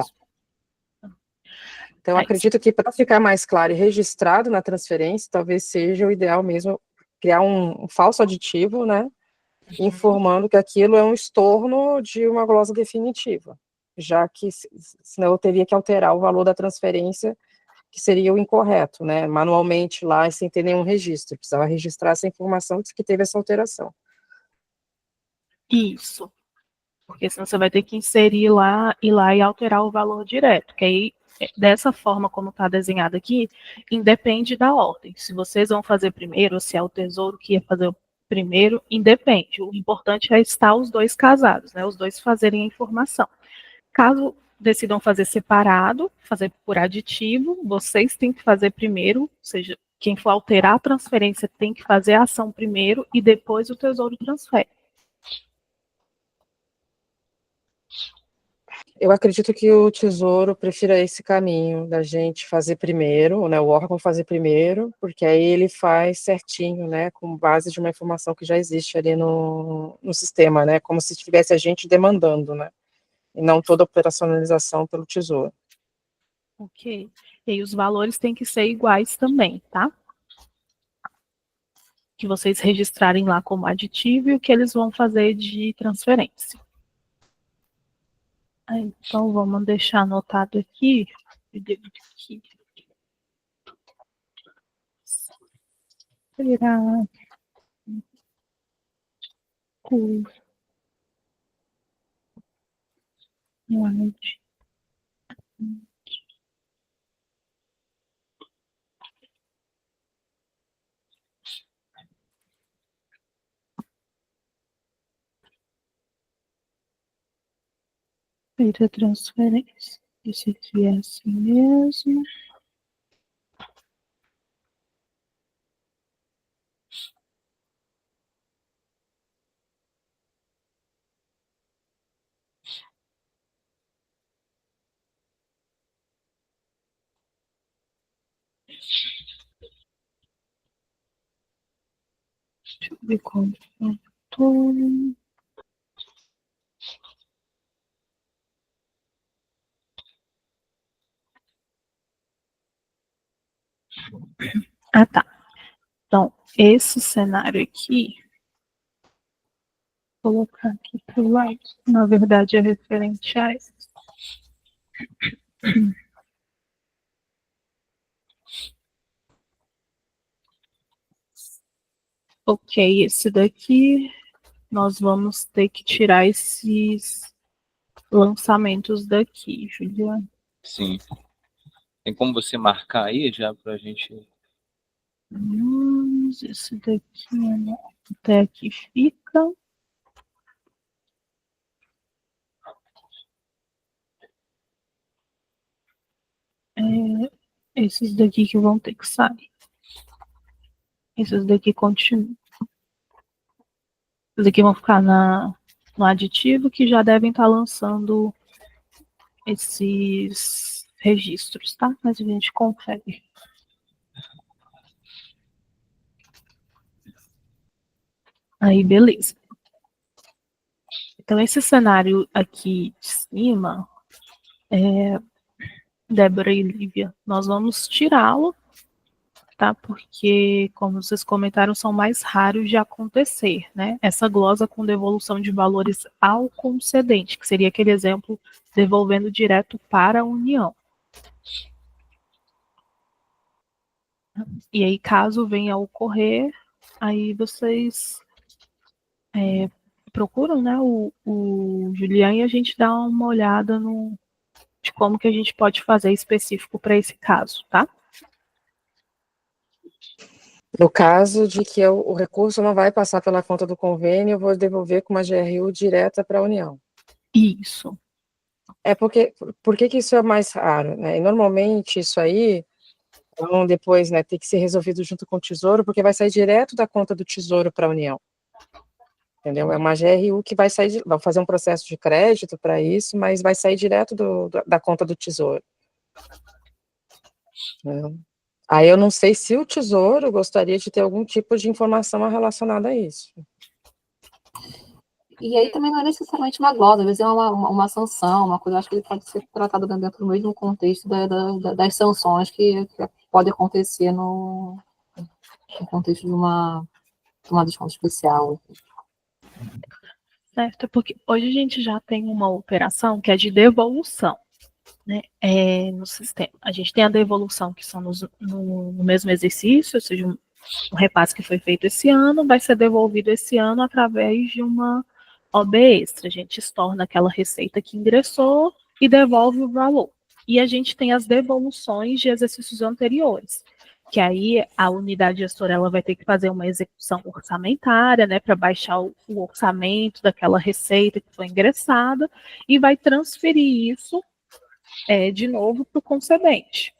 Então, Aí, acredito que para ficar mais claro e registrado na transferência, talvez seja o ideal mesmo criar um falso aditivo, né, informando que aquilo é um estorno de uma glosa definitiva, já que senão eu teria que alterar o valor da transferência, que seria o incorreto, né, manualmente lá, sem ter nenhum registro. Eu precisava registrar essa informação de que teve essa alteração. isso. Porque senão você vai ter que inserir lá, ir lá e alterar o valor direto. Que aí, dessa forma como está desenhado aqui, independe da ordem. Se vocês vão fazer primeiro, ou se é o Tesouro que ia fazer o primeiro, independe. O importante é estar os dois casados, né? Os dois fazerem a informação. Caso decidam fazer separado, fazer por aditivo, vocês têm que fazer primeiro, ou seja, quem for alterar a transferência tem que fazer a ação primeiro e depois o Tesouro transfere. Eu acredito que o Tesouro prefira esse caminho da gente fazer primeiro, né, o órgão fazer primeiro, porque aí ele faz certinho, né, com base de uma informação que já existe ali no sistema, né, como se tivesse a gente demandando, né, e não toda a operacionalização pelo Tesouro. Ok. E aí os valores têm que ser iguais também, tá? Que vocês registrarem lá como aditivo e o que eles vão fazer de transferência. Então, vamos deixar anotado aqui. Será feita a transferência? E se vier assim mesmo? Deixa eu ver como eu tô. Ah, tá. Então, esse cenário aqui, vou colocar aqui para o lado, na verdade é referente a esse. Ok, esse daqui, nós vamos ter que tirar esses lançamentos daqui, Juliana. Sim. Tem como você marcar aí já pra gente. Esse daqui, né? Até aqui fica. Esses daqui que vão ter que sair. Esses daqui continuam. Esses daqui vão ficar no aditivo, que já devem estar lançando esses registros, tá? Mas a gente confere. Aí, beleza. Então, esse cenário aqui de cima, Débora e Lívia, nós vamos tirá-lo, tá? Porque, como vocês comentaram, são mais raros de acontecer, né? Essa glosa com devolução de valores ao concedente, que seria aquele exemplo devolvendo direto para a União. E aí, caso venha a ocorrer, aí vocês procuram, né, o Julian e a gente dá uma olhada de como que a gente pode fazer específico para esse caso, tá? No caso de que o recurso não vai passar pela conta do convênio, eu vou devolver com uma GRU direta para a União. Isso. Por que isso é mais raro, né? E normalmente isso aí vão depois, né, ter que ser resolvido junto com o Tesouro, porque vai sair direto da conta do Tesouro para a União. Entendeu? É uma GRU que vai sair, vai fazer um processo de crédito para isso, mas vai sair direto da conta do Tesouro. Né? Aí eu não sei se o Tesouro gostaria de ter algum tipo de informação relacionada a isso. E aí também não é necessariamente uma glosa, às vezes é uma sanção, uma coisa, acho que ele pode ser tratado dentro do mesmo contexto das sanções que pode acontecer no contexto de uma desconto especial. Certo, porque hoje a gente já tem uma operação que é de devolução, né, no sistema. A gente tem a devolução que são no mesmo exercício, ou seja, um repasse que foi feito esse ano vai ser devolvido esse ano através de uma OB extra. A gente estorna aquela receita que ingressou e devolve o valor. E a gente tem as devoluções de exercícios anteriores, que aí a unidade gestora ela vai ter que fazer uma execução orçamentária, né, para baixar o orçamento daquela receita que foi ingressada e vai transferir isso de novo para o concedente.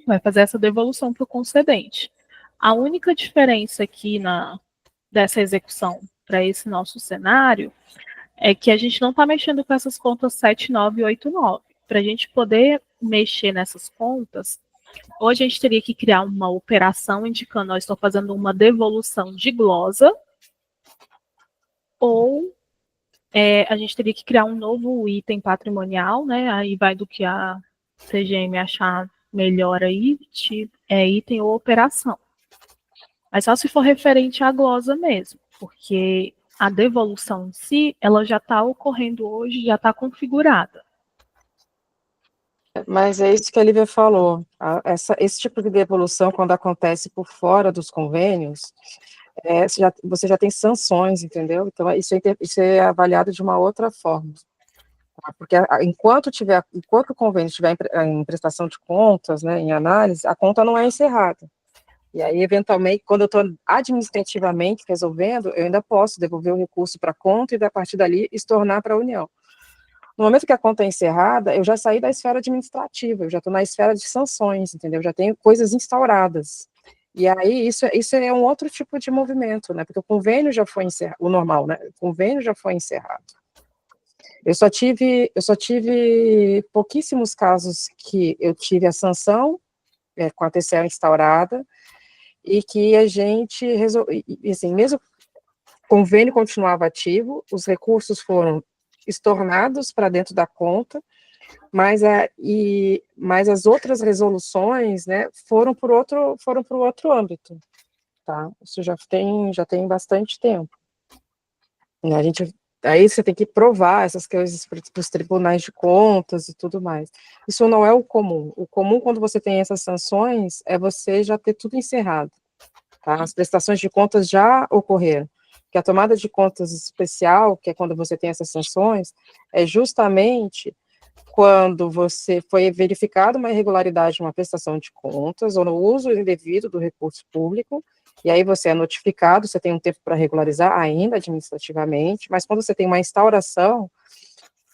Vai fazer essa devolução para o concedente. A única diferença aqui dessa execução para esse nosso cenário é que a gente não está mexendo com essas contas 7, 9 e 8, 9. Para a gente poder mexer nessas contas, ou a gente teria que criar uma operação indicando, ó, estou fazendo uma devolução de glosa, ou a gente teria que criar um novo item patrimonial, né? Aí vai do que a CGM achar melhor aí, item ou operação. Mas só se for referente à glosa mesmo, porque a devolução em si, ela já está ocorrendo hoje, já está configurada. Mas é isso que a Lívia falou. Esse tipo de devolução, quando acontece por fora dos convênios, você já tem sanções, entendeu? Então, isso é avaliado de uma outra forma. Tá? Porque enquanto o convênio estiver em prestação de contas, né, em análise, a conta não é encerrada. E aí, eventualmente, quando eu estou administrativamente resolvendo, eu ainda posso devolver o recurso para a conta e, a partir dali, estornar para a União. No momento que a conta é encerrada, eu já saí da esfera administrativa, eu já estou na esfera de sanções, entendeu? Eu já tenho coisas instauradas. E aí, isso é um outro tipo de movimento, né? Porque o convênio já foi encerrado, o normal, né? O convênio já foi encerrado. Eu só tive pouquíssimos casos que eu tive a sanção com a TCE instaurada, e que a gente resolveu, assim, mesmo o convênio continuava ativo, os recursos foram estornados para dentro da conta, mas as outras resoluções, né, foram para o outro âmbito, tá? Isso já tem bastante tempo. Aí você tem que provar essas coisas para os tribunais de contas e tudo mais. Isso não é o comum. O comum, quando você tem essas sanções, é você já ter tudo encerrado. Tá? As prestações de contas já ocorreram. Porque a tomada de contas especial, que é quando você tem essas sanções, é justamente quando você foi verificada uma irregularidade numa prestação de contas ou no uso indevido do recurso público, e aí você é notificado, você tem um tempo para regularizar ainda administrativamente, mas quando você tem uma instauração,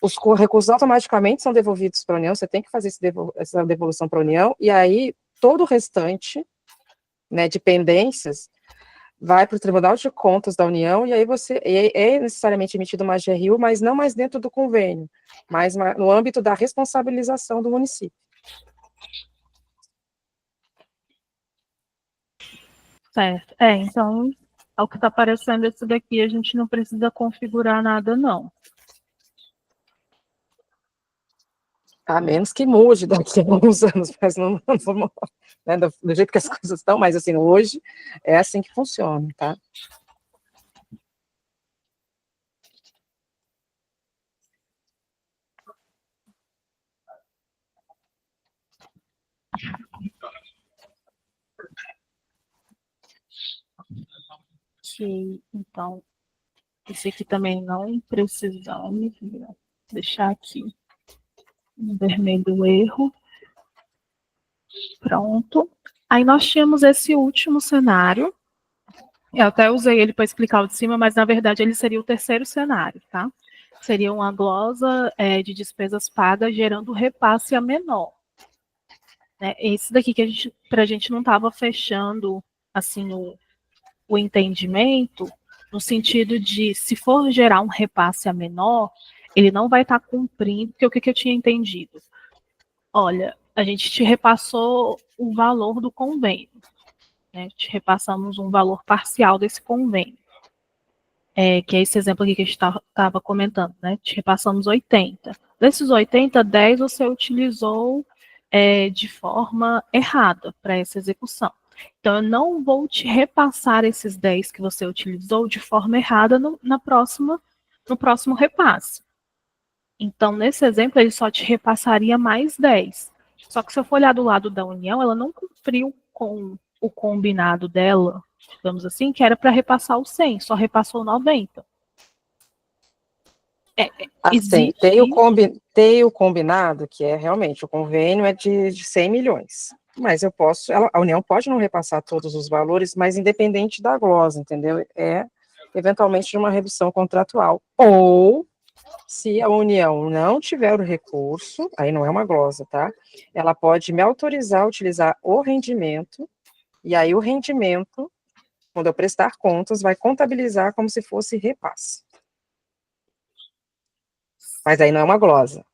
os recursos automaticamente são devolvidos para a União, você tem que fazer essa devolução para a União, e aí todo o restante, né, de pendências, vai para o Tribunal de Contas da União, e aí é necessariamente emitido uma GRU, mas não mais dentro do convênio, mas no âmbito da responsabilização do município. Certo. Então, ao que está aparecendo esse daqui, a gente não precisa configurar nada, não. A menos que mude daqui a alguns anos, mas não, né, do jeito que as coisas estão, mas assim, hoje é assim que funciona, tá? Ok, então, esse aqui também não precisamos deixar aqui no vermelho o erro. Pronto. Aí nós tínhamos esse último cenário. Eu até usei ele para explicar o de cima, mas na verdade ele seria o terceiro cenário, tá? Seria uma glosa de despesas pagas gerando repasse a menor. Né? Esse daqui que para a gente não estava fechando assim o entendimento, no sentido de se for gerar um repasse a menor, ele não vai estar cumprindo, porque o que eu tinha entendido? Olha, a gente te repassou o valor do convênio, né? Te repassamos um valor parcial desse convênio, que é esse exemplo aqui que a gente estava comentando, né? Te repassamos 80. Desses 80, 10 você utilizou de forma errada para essa execução. Então, eu não vou te repassar esses 10 que você utilizou de forma errada no próximo repasse. Então, nesse exemplo, ele só te repassaria mais 10. Só que se eu for olhar do lado da União, ela não cumpriu com o combinado dela, digamos assim, que era para repassar o 100, só repassou 90. Assim, tem o combinado, que é realmente, o convênio é de 100 milhões. Mas eu posso, a União pode não repassar todos os valores, mas independente da glosa, entendeu? Eventualmente de uma redução contratual. Ou, se a União não tiver o recurso, aí não é uma glosa, tá? Ela pode me autorizar a utilizar o rendimento, e aí o rendimento, quando eu prestar contas, vai contabilizar como se fosse repasse. Mas aí não é uma glosa.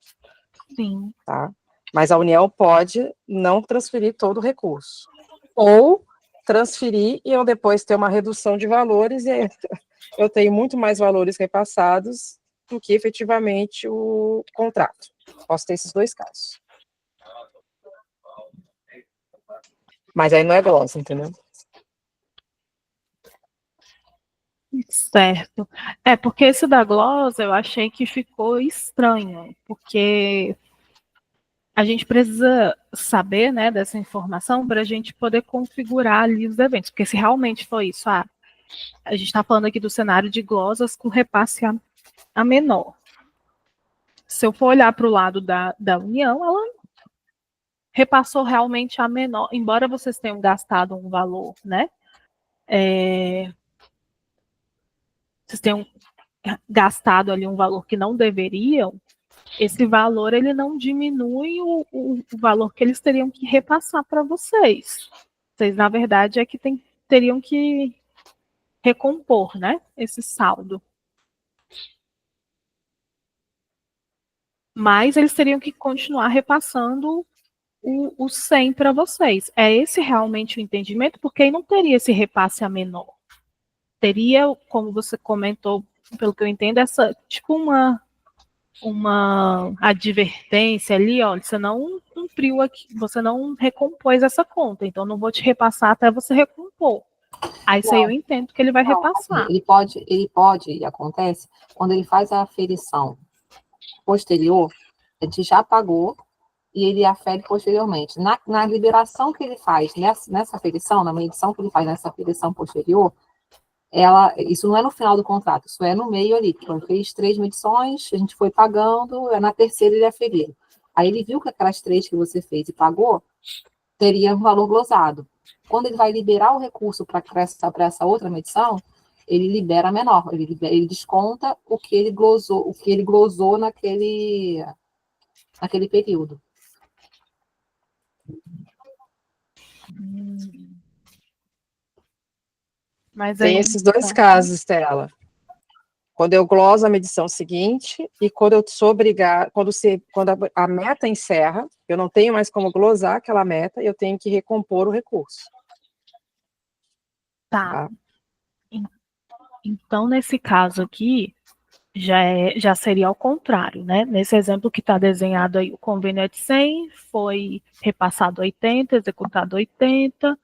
Sim. Tá? Mas a União pode não transferir todo o recurso. Ou transferir e eu depois ter uma redução de valores e eu tenho muito mais valores repassados do que efetivamente o contrato. Posso ter esses dois casos. Mas aí não é glosa, entendeu? Certo. Porque esse da glosa eu achei que ficou estranho, porque a gente precisa saber, né, dessa informação para a gente poder configurar ali os eventos, porque se realmente foi isso, a gente está falando aqui do cenário de glosas com repasse a menor. Se eu for olhar para o lado da União, ela repassou realmente a menor, embora vocês tenham gastado um valor, né? Vocês tenham gastado ali um valor que não deveriam, esse valor ele não diminui o valor que eles teriam que repassar para vocês. Vocês, na verdade, é que teriam que recompor, né, esse saldo. Mas eles teriam que continuar repassando o 100 para vocês. É esse realmente o entendimento? Porque aí não teria esse repasse a menor. Teria, como você comentou, pelo que eu entendo, essa, tipo uma advertência ali, ó, você não cumpriu aqui, você não recompôs essa conta, então não vou te repassar até você recompor. Aí isso aí eu entendo que ele vai repassar. Ele pode, e acontece, quando ele faz a aferição posterior, a gente já pagou e ele afere posteriormente. Na liberação que ele faz nessa aferição, na medição que ele faz nessa aferição posterior, isso não é no final do contrato, isso é no meio ali. Então, ele fez 3 medições, a gente foi pagando, na terceira ele aferiu. Aí ele viu que aquelas 3 que você fez e pagou, teria um valor glosado. Quando ele vai liberar o recurso para essa outra medição, ele libera menor, ele desconta o que ele glosou naquele período. Mas tem aí, esses dois casos, Estela. Quando eu gloso a medição seguinte e quando eu sou obrigada, quando a meta encerra, eu não tenho mais como glosar aquela meta, eu tenho que recompor o recurso. tá. Então, nesse caso aqui, já seria ao contrário, né? Nesse exemplo que está desenhado aí, o convênio é de 100, foi repassado 80, executado 80,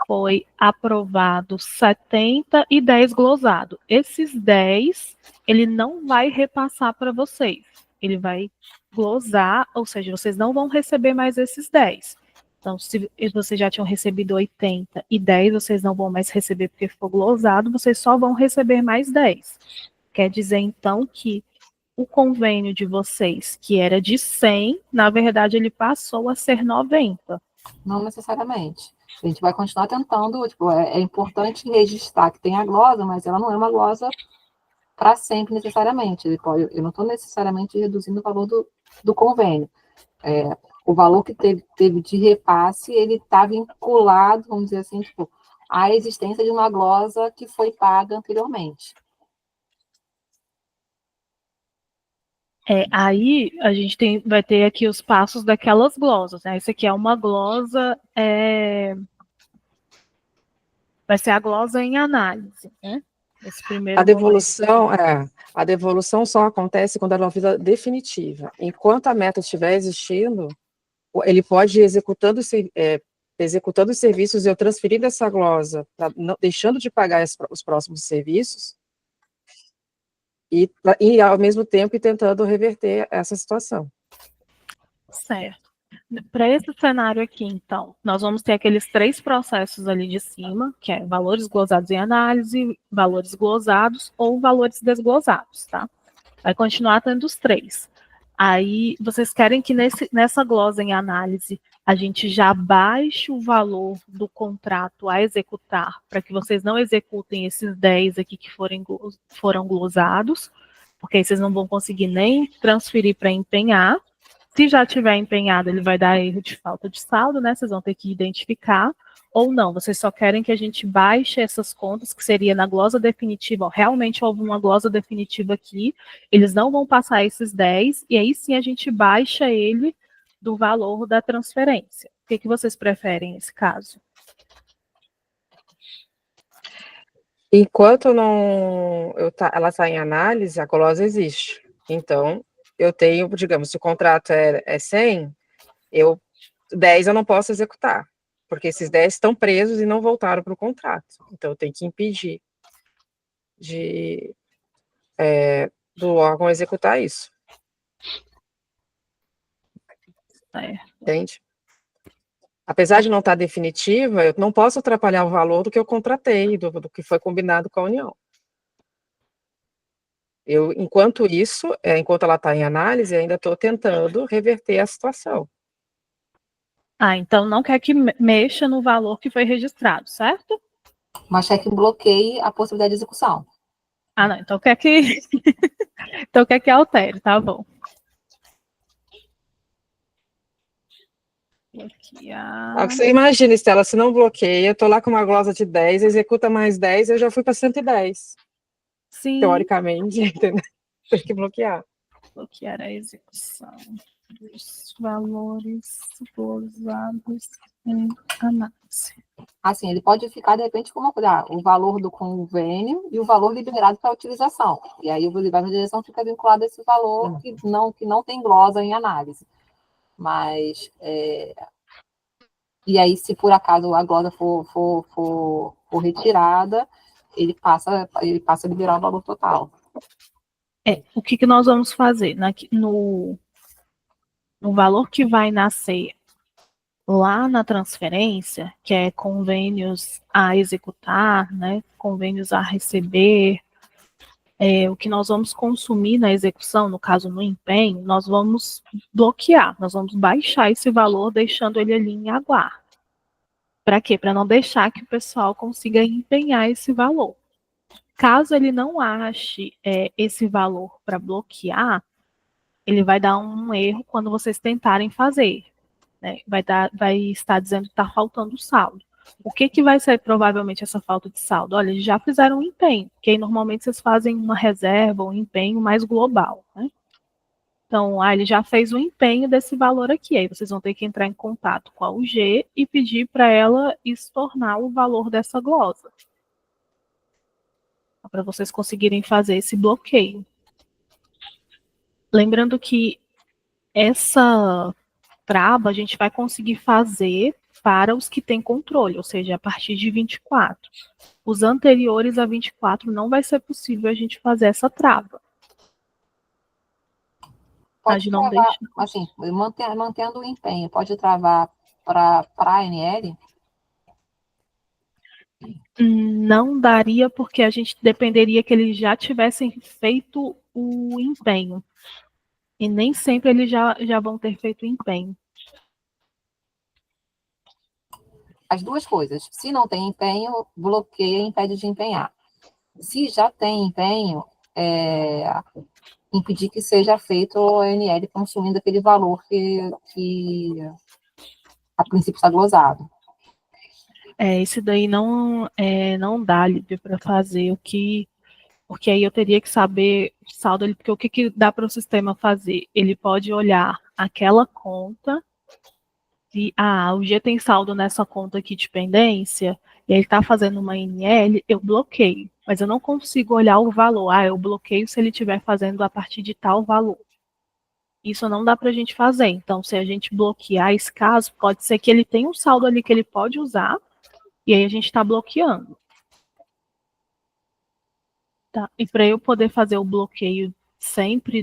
foi aprovado 70 e 10 glosado. Esses 10, ele não vai repassar para vocês. Ele vai glosar, ou seja, vocês não vão receber mais esses 10. Então, se vocês já tinham recebido 80 e 10, vocês não vão mais receber porque ficou glosado, vocês só vão receber mais 10. Quer dizer, então, que o convênio de vocês, que era de 100, na verdade, ele passou a ser 90. Não necessariamente. A gente vai continuar tentando, tipo, é importante registrar que tem a glosa, mas ela não é uma glosa para sempre necessariamente. Eu não estou necessariamente reduzindo o valor do convênio. O valor que teve de repasse, ele está vinculado, vamos dizer assim, tipo, à existência de uma glosa que foi paga anteriormente. Aí a gente vai ter aqui os passos daquelas glosas, né? Esse aqui é uma glosa, vai ser a glosa em análise, né? Esse primeiro A devolução só acontece quando ela é uma vida definitiva. Enquanto a meta estiver existindo, ele pode ir executando os serviços e eu transferindo essa glosa, deixando de pagar os próximos serviços, e ao mesmo tempo tentando reverter essa situação. Certo. Para esse cenário aqui, então, nós vamos ter aqueles 3 processos ali de cima, que é valores glosados em análise, valores glosados ou valores desglosados, tá? Vai continuar tendo os 3. Aí, vocês querem que nessa glosa em análise a gente já baixe o valor do contrato a executar, para que vocês não executem esses 10 aqui que foram glosados, porque aí vocês não vão conseguir nem transferir para empenhar. Se já tiver empenhado, ele vai dar erro de falta de saldo, né? Vocês vão ter que identificar. Ou não, vocês só querem que a gente baixe essas contas, que seria na glosa definitiva. Ó, realmente houve uma glosa definitiva aqui, eles não vão passar esses 10, e aí sim a gente baixa ele do valor da transferência. O que vocês preferem nesse caso? Enquanto ela está em análise, a glosa existe. Então, eu tenho, digamos, se o contrato é 100, 10 eu não posso executar, porque esses 10 estão presos e não voltaram para o contrato. Então, eu tenho que impedir do órgão executar isso. Entende? Apesar de não estar definitiva, eu não posso atrapalhar o valor do que eu contratei, do que foi combinado com a União. Enquanto ela está em análise, ainda estou tentando reverter a situação. Então não quer que mexa no valor que foi registrado, certo? Mas quer que bloqueie a possibilidade de execução. Não, então quer que então quer que altere, tá bom. Bloquear. Você imagina, Estela, se não bloqueia, eu estou lá com uma glosa de 10, executa mais 10, eu já fui para 110. Sim. Teoricamente, entendeu? Tem que bloquear. Bloquear a execução dos valores glosados em análise. Assim, ele pode ficar, de repente, como o valor do convênio e o valor liberado para utilização. E aí o liberado de direção fica vinculado a esse valor que não tem glosa em análise. Mas, e aí, se por acaso a glosa for retirada, ele passa a liberar o valor total. O que nós vamos fazer? No valor que vai nascer lá na transferência, que é convênios a executar, né, convênios a receber, o que nós vamos consumir na execução, no caso no empenho, nós vamos bloquear, nós vamos baixar esse valor, deixando ele ali em aguardo. Para quê? Para não deixar que o pessoal consiga empenhar esse valor. Caso ele não ache esse valor para bloquear, ele vai dar um erro quando vocês tentarem fazer. Né? Vai estar dizendo que está faltando saldo. O que vai ser provavelmente essa falta de saldo? Olha, eles já fizeram um empenho, porque aí normalmente vocês fazem uma reserva, um empenho mais global. Né? Então, ele já fez o empenho desse valor aqui. Aí vocês vão ter que entrar em contato com a UG e pedir para ela estornar o valor dessa glosa. Para vocês conseguirem fazer esse bloqueio. Lembrando que essa trava a gente vai conseguir fazer para os que têm controle, ou seja, a partir de 24. Os anteriores a 24 não vai ser possível a gente fazer essa trava. Pode Não travar, deixa. assim, mantendo o empenho, pode travar para a ANL? Não daria, porque a gente dependeria que eles já tivessem feito o empenho. E nem sempre eles já vão ter feito o empenho. As duas coisas. Se não tem empenho, bloqueia e impede de empenhar. Se já tem empenho, impedir que seja feito o ANL consumindo aquele valor que a princípio está glosado. Esse daí não dá, Lívia, para fazer porque aí eu teria que saber o saldo ali, porque o que dá para o sistema fazer? Ele pode olhar aquela conta e, o G tem saldo nessa conta aqui de pendência, e ele está fazendo uma NL, eu bloqueio, mas eu não consigo olhar o valor. Eu bloqueio se ele estiver fazendo a partir de tal valor. Isso não dá para a gente fazer. Então, se a gente bloquear esse caso, pode ser que ele tenha um saldo ali que ele pode usar, e aí a gente está bloqueando. Tá? E para eu poder fazer o bloqueio sempre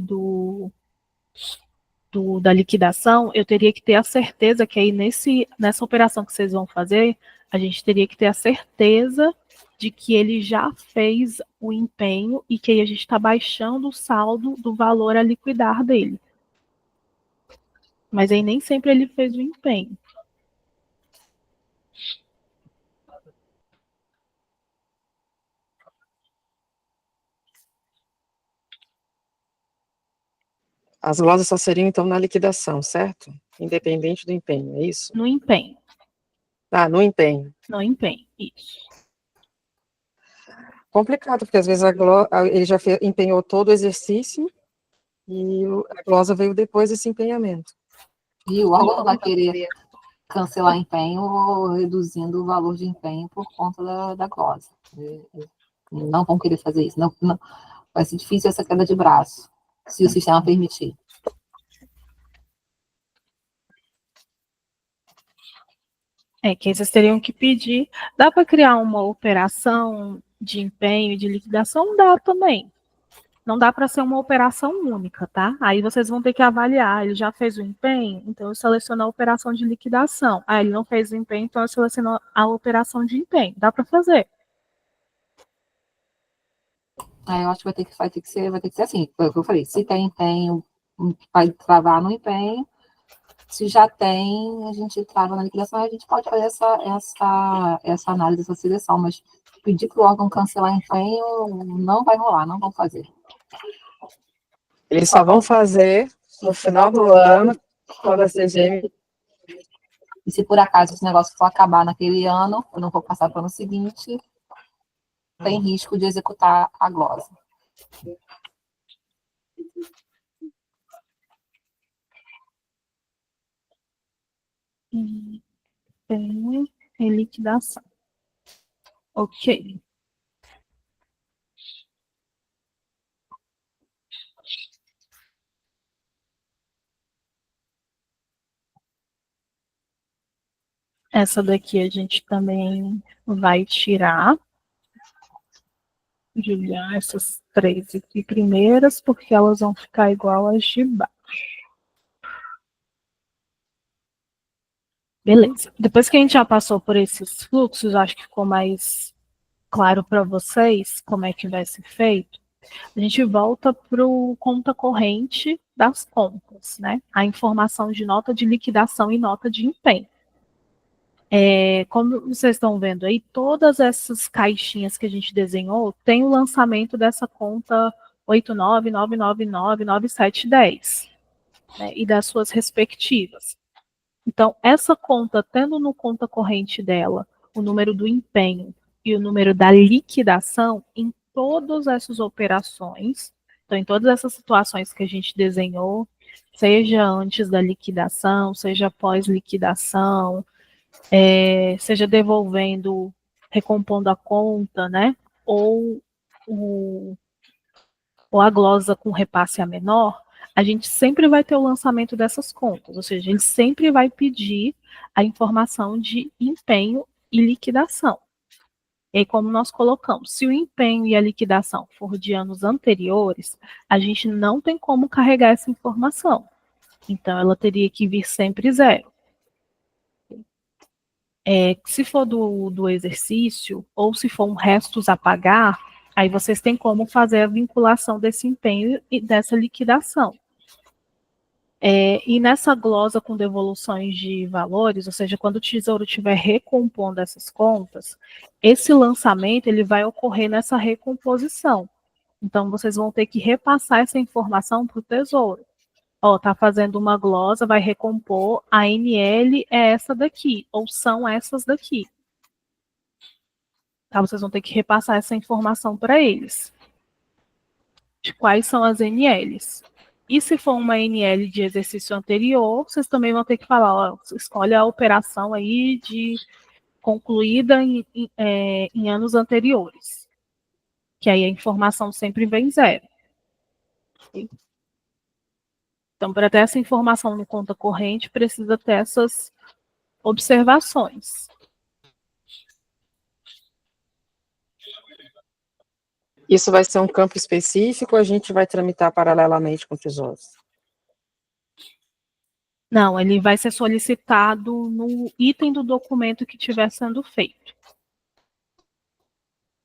da liquidação, eu teria que ter a certeza que aí nessa operação que vocês vão fazer, a gente teria que ter a certeza de que ele já fez o empenho e que aí a gente está baixando o saldo do valor a liquidar dele. Mas aí nem sempre ele fez o empenho. As glosas só seriam, então, na liquidação, certo? Independente do empenho, é isso? No empenho. No empenho. No empenho, isso. Complicado, porque às vezes ele já empenhou todo o exercício e a glosa veio depois desse empenhamento. E o órgão vai querer cancelar empenho reduzindo o valor de empenho por conta da glosa. Não vão querer fazer isso. Não, vai ser difícil essa queda de braço, se o sistema permitir. Que vocês teriam que pedir. Dá para criar uma operação de empenho e de liquidação? Dá também. Não dá para ser uma operação única, tá? Aí vocês vão ter que avaliar. Ele já fez o empenho, então eu seleciono a operação de liquidação. Ele não fez o empenho, então eu seleciono a operação de empenho. Dá para fazer. Eu acho que vai ter que ser assim. Foi o que eu falei. Se tem empenho, vai travar no empenho. Se já tem, a gente trava na liquidação, a gente pode fazer essa análise, essa seleção, mas pedir para o órgão cancelar empenho não vai rolar, não vão fazer. Eles só vão fazer no final do ano, quando a CGM... E se por acaso esse negócio for acabar naquele ano, eu não vou passar para o ano seguinte, tem risco de executar a glosa. Empenho e liquidação. Ok. Essa daqui a gente também vai tirar. Juliar essas 3 aqui primeiras, porque elas vão ficar igual as de baixo. Beleza. Depois que a gente já passou por esses fluxos, acho que ficou mais claro para vocês como é que vai ser feito. A gente volta para o conta corrente das contas, né? A informação de nota de liquidação e nota de empenho. Como vocês estão vendo aí, todas essas caixinhas que a gente desenhou tem o lançamento dessa conta 8999999710, né, e das suas respectivas. Então, essa conta, tendo no conta corrente dela o número do empenho e o número da liquidação, em todas essas operações, então em todas essas situações que a gente desenhou, seja antes da liquidação, seja após liquidação, seja devolvendo, recompondo a conta, né? Ou a glosa com repasse a menor, a gente sempre vai ter o lançamento dessas contas, ou seja, ele sempre vai pedir a informação de empenho e liquidação. E aí, como nós colocamos, se o empenho e a liquidação for de anos anteriores, a gente não tem como carregar essa informação. Então, ela teria que vir sempre zero. Se for do exercício, ou se for um restos a pagar, aí vocês têm como fazer a vinculação desse empenho e dessa liquidação. E nessa glosa com devoluções de valores, ou seja, quando o Tesouro estiver recompondo essas contas, esse lançamento ele vai ocorrer nessa recomposição. Então, vocês vão ter que repassar essa informação para o Tesouro. Tá fazendo uma glosa, vai recompor, a NL é essa daqui, ou são essas daqui. Tá? Vocês vão ter que repassar essa informação para eles. De quais são as NLs. E se for uma NL de exercício anterior, vocês também vão ter que falar, escolhe a operação aí de concluída em anos anteriores. Que aí a informação sempre vem zero. Então, para ter essa informação no conta corrente, precisa ter essas observações. Isso vai ser um campo específico ou a gente vai tramitar paralelamente com o Tesouro? Não, ele vai ser solicitado no item do documento que estiver sendo feito.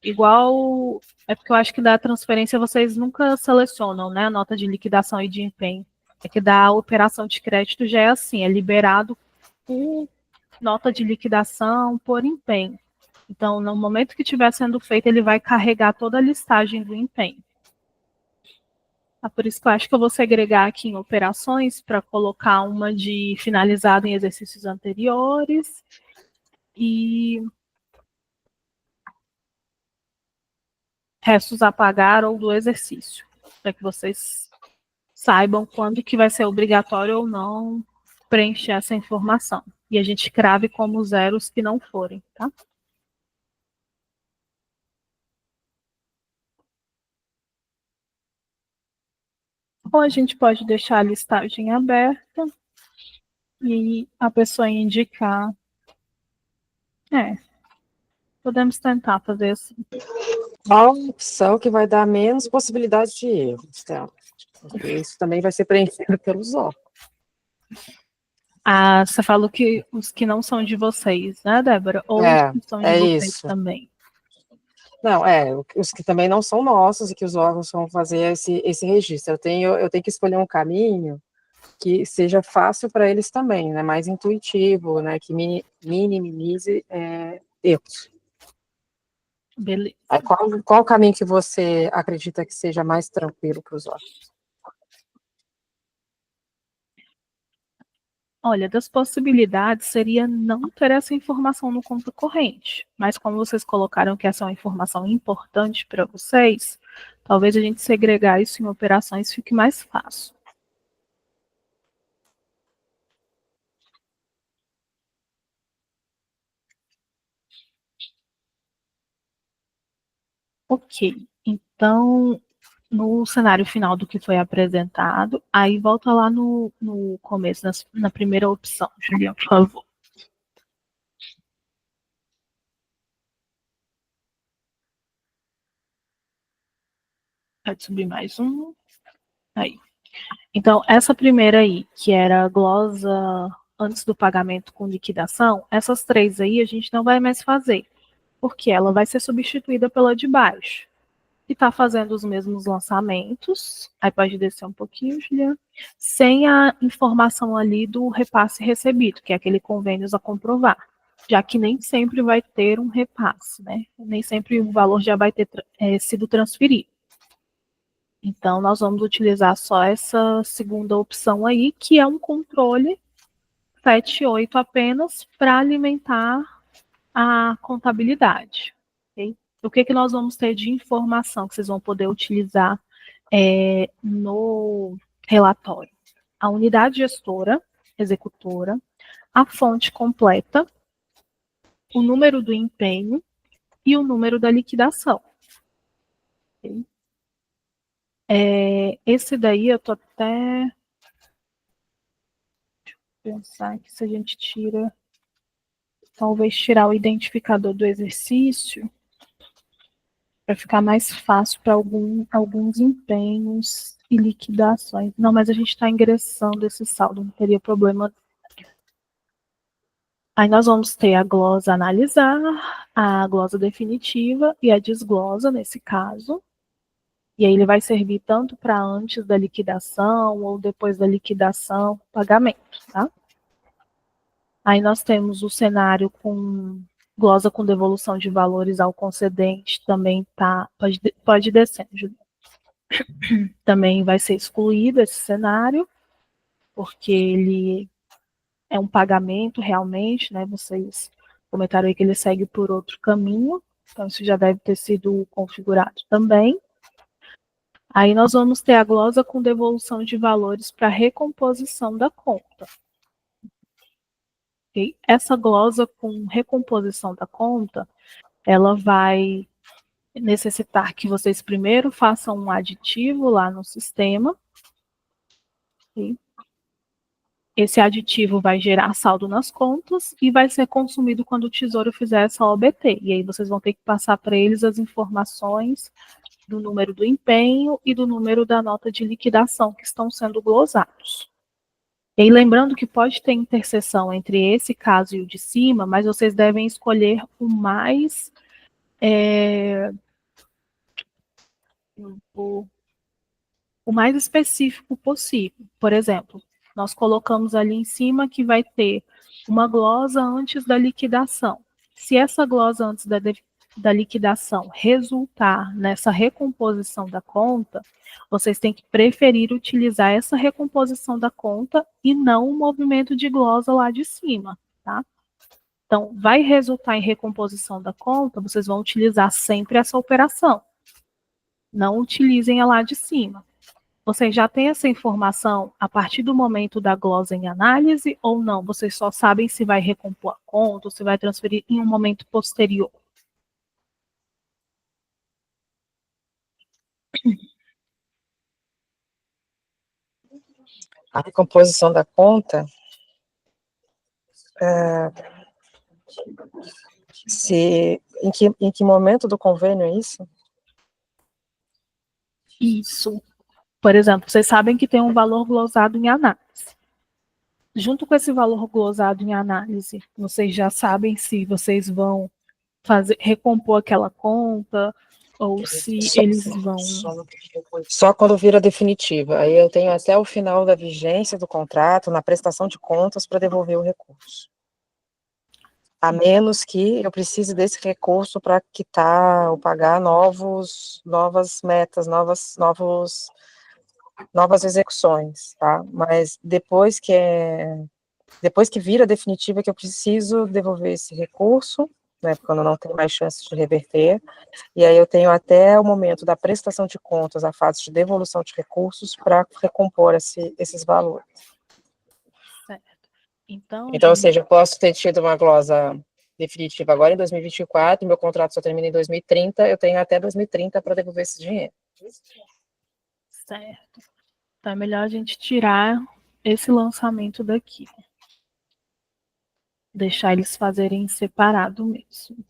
Igual, é porque eu acho que da transferência vocês nunca selecionam, né, a nota de liquidação e de empenho. É que da operação de crédito já é assim, é liberado por nota de liquidação, por empenho. Então, no momento que estiver sendo feito, ele vai carregar toda a listagem do empenho. Por isso que eu acho que eu vou segregar aqui em operações para colocar uma de finalizado em exercícios anteriores e restos a pagar ou do exercício, para que vocês saibam quando que vai ser obrigatório ou não preencher essa informação. E a gente crave como zeros que não forem, tá? Ou a gente pode deixar a listagem aberta e a pessoa indicar. Podemos tentar fazer assim. Qual a opção que vai dar menos possibilidade de erro, Estela? Porque isso também vai ser preenchido pelos órgãos. Você falou que os que não são de vocês, né, Débora? Ou os que são de vocês isso. também. Não, os que também não são nossos e que os órgãos vão fazer esse registro. Eu tenho que escolher um caminho que seja fácil para eles também, né, mais intuitivo, né, que minimize erros. Beleza. Qual o caminho que você acredita que seja mais tranquilo para os órgãos? Olha, das possibilidades seria não ter essa informação no conta corrente, mas como vocês colocaram que essa é uma informação importante para vocês, talvez a gente segregar isso em operações fique mais fácil. Ok, então, no cenário final do que foi apresentado, aí volta lá no começo, na primeira opção, Juliana, por favor. Pode subir mais um. Aí. Então, essa primeira aí, que era a glosa antes do pagamento com liquidação, essas três aí a gente não vai mais fazer, porque ela vai ser substituída pela de baixo. Que está fazendo os mesmos lançamentos, aí pode descer um pouquinho, Juliana, sem a informação ali do repasse recebido, que é aquele convênios a comprovar, já que nem sempre vai ter um repasse, né? Nem sempre o valor já vai ter sido transferido. Então, nós vamos utilizar só essa segunda opção aí, que é um controle 7.8 apenas para alimentar a contabilidade. Okay? O que nós vamos ter de informação que vocês vão poder utilizar no relatório? A unidade gestora, executora, a fonte completa, o número do empenho e o número da liquidação. Okay? Esse daí eu tô até pensar que se a gente talvez tirar o identificador do exercício, para ficar mais fácil para alguns empenhos e liquidações. Não, mas a gente está ingressando esse saldo, não teria problema. Aí nós vamos ter a glosa analisar, a glosa definitiva e a desglosa, nesse caso. E aí ele vai servir tanto para antes da liquidação ou depois da liquidação, pagamento, tá? Aí nós temos o cenário com glosa com devolução de valores ao concedente, também tá, pode descer, Juliana. Também vai ser excluído esse cenário, porque ele é um pagamento realmente, né? Vocês comentaram aí que ele segue por outro caminho, então isso já deve ter sido configurado também. Aí nós vamos ter a glosa com devolução de valores para recomposição da conta. Okay? Essa glosa com recomposição da conta, ela vai necessitar que vocês primeiro façam um aditivo lá no sistema. Okay? Esse aditivo vai gerar saldo nas contas e vai ser consumido quando o Tesouro fizer essa OBT. E aí vocês vão ter que passar para eles as informações do número do empenho e do número da nota de liquidação que estão sendo glosados. E aí, lembrando que pode ter interseção entre esse caso e o de cima, mas vocês devem escolher o mais específico possível. Por exemplo, nós colocamos ali em cima que vai ter uma glosa antes da liquidação. Se essa glosa antes da liquidação resultar nessa recomposição da conta, vocês têm que preferir utilizar essa recomposição da conta e não o movimento de glosa lá de cima, tá? Então, vai resultar em recomposição da conta, vocês vão utilizar sempre essa operação. Não utilizem a lá de cima. Vocês já têm essa informação a partir do momento da glosa em análise ou não? Vocês só sabem se vai recompor a conta ou se vai transferir em um momento posterior? A recomposição da conta, em que momento do convênio é isso? Isso. Por exemplo, vocês sabem que tem um valor glosado em análise. Junto com esse valor glosado em análise, vocês já sabem se vocês vão recompor aquela conta ou se eles vão... Só quando vira definitiva. Aí eu tenho até o final da vigência do contrato, na prestação de contas, para devolver o recurso. A menos que eu precise desse recurso para quitar ou pagar novas metas, novas execuções, tá? Mas depois que vira definitiva que eu preciso devolver esse recurso, né, quando não tem mais chance de reverter, e aí eu tenho até o momento da prestação de contas, a fase de devolução de recursos, para recompor esses valores. Certo. Então, ou seja, eu posso ter tido uma glosa definitiva agora em 2024, meu contrato só termina em 2030, eu tenho até 2030 para devolver esse dinheiro. Certo. Então é melhor a gente tirar esse lançamento daqui. Deixar eles fazerem separado mesmo.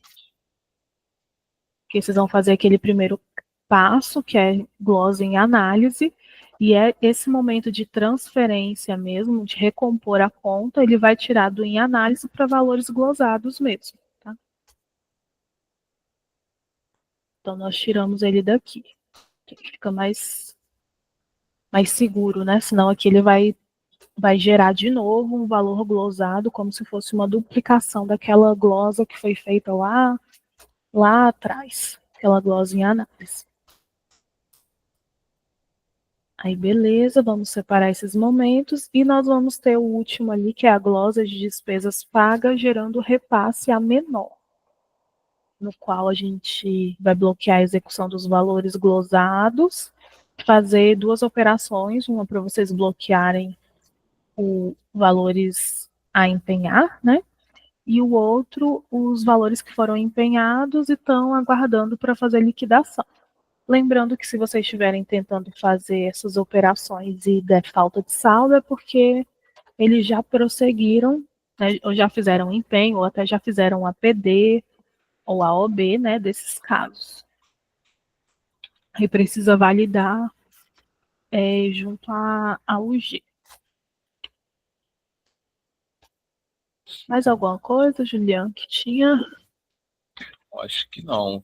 Porque vocês vão fazer aquele primeiro passo, que é glosa em análise, e é esse momento de transferência mesmo, de recompor a conta, ele vai tirar do em análise para valores glosados mesmo, tá? Então nós tiramos ele daqui, que fica mais seguro, né? Senão aqui ele vai gerar de novo um valor glosado, como se fosse uma duplicação daquela glosa que foi feita lá atrás, aquela glosa em análise. Aí, beleza, vamos separar esses momentos e nós vamos ter o último ali, que é a glosa de despesas pagas, gerando repasse a menor, no qual a gente vai bloquear a execução dos valores glosados, fazer duas operações, uma para vocês bloquearem os valores a empenhar, né? E o outro, os valores que foram empenhados e estão aguardando para fazer liquidação. Lembrando que se vocês estiverem tentando fazer essas operações e der falta de saldo, é porque eles já prosseguiram, né, ou já fizeram empenho, ou até já fizeram a PD ou a OB, né, desses casos. E precisa validar junto à UG. Mais alguma coisa, Juliano, que tinha? Acho que não.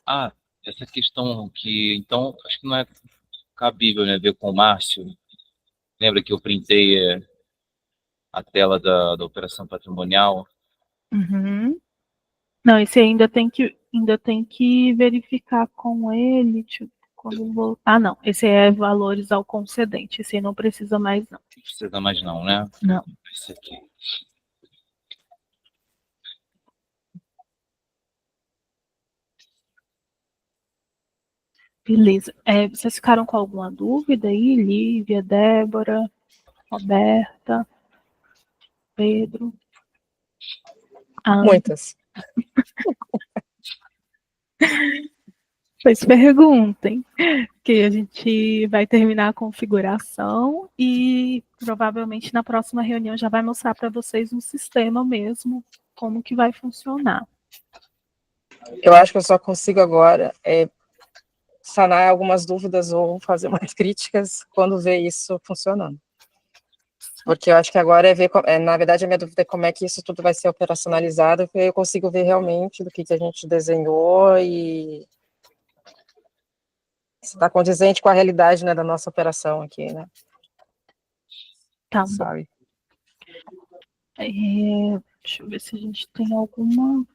Ah, essa questão que, então, acho que não é cabível, né, ver com o Márcio. Lembra que eu printei a tela da operação patrimonial? Uhum. Não, esse ainda tem que verificar com ele, tipo, quando vou... Ah, não, esse é valores ao concedente, esse aí não precisa mais, não. Não precisa mais não, né? Não. Esse aqui. Beleza. Vocês ficaram com alguma dúvida aí? Lívia, Débora, Roberta, Pedro? Ah, Muitas. vocês perguntem, que a gente vai terminar a configuração e provavelmente na próxima reunião já vai mostrar para vocês um sistema mesmo, como que vai funcionar. Eu acho que eu só consigo agora sanar algumas dúvidas ou fazer mais críticas quando ver isso funcionando. Porque eu acho que agora na verdade, a minha dúvida é como é que isso tudo vai ser operacionalizado, porque eu consigo ver realmente do que a gente desenhou e se está condizente com a realidade, né, da nossa operação aqui, né? Tá bom. Sorry. Deixa eu ver se a gente tem alguma...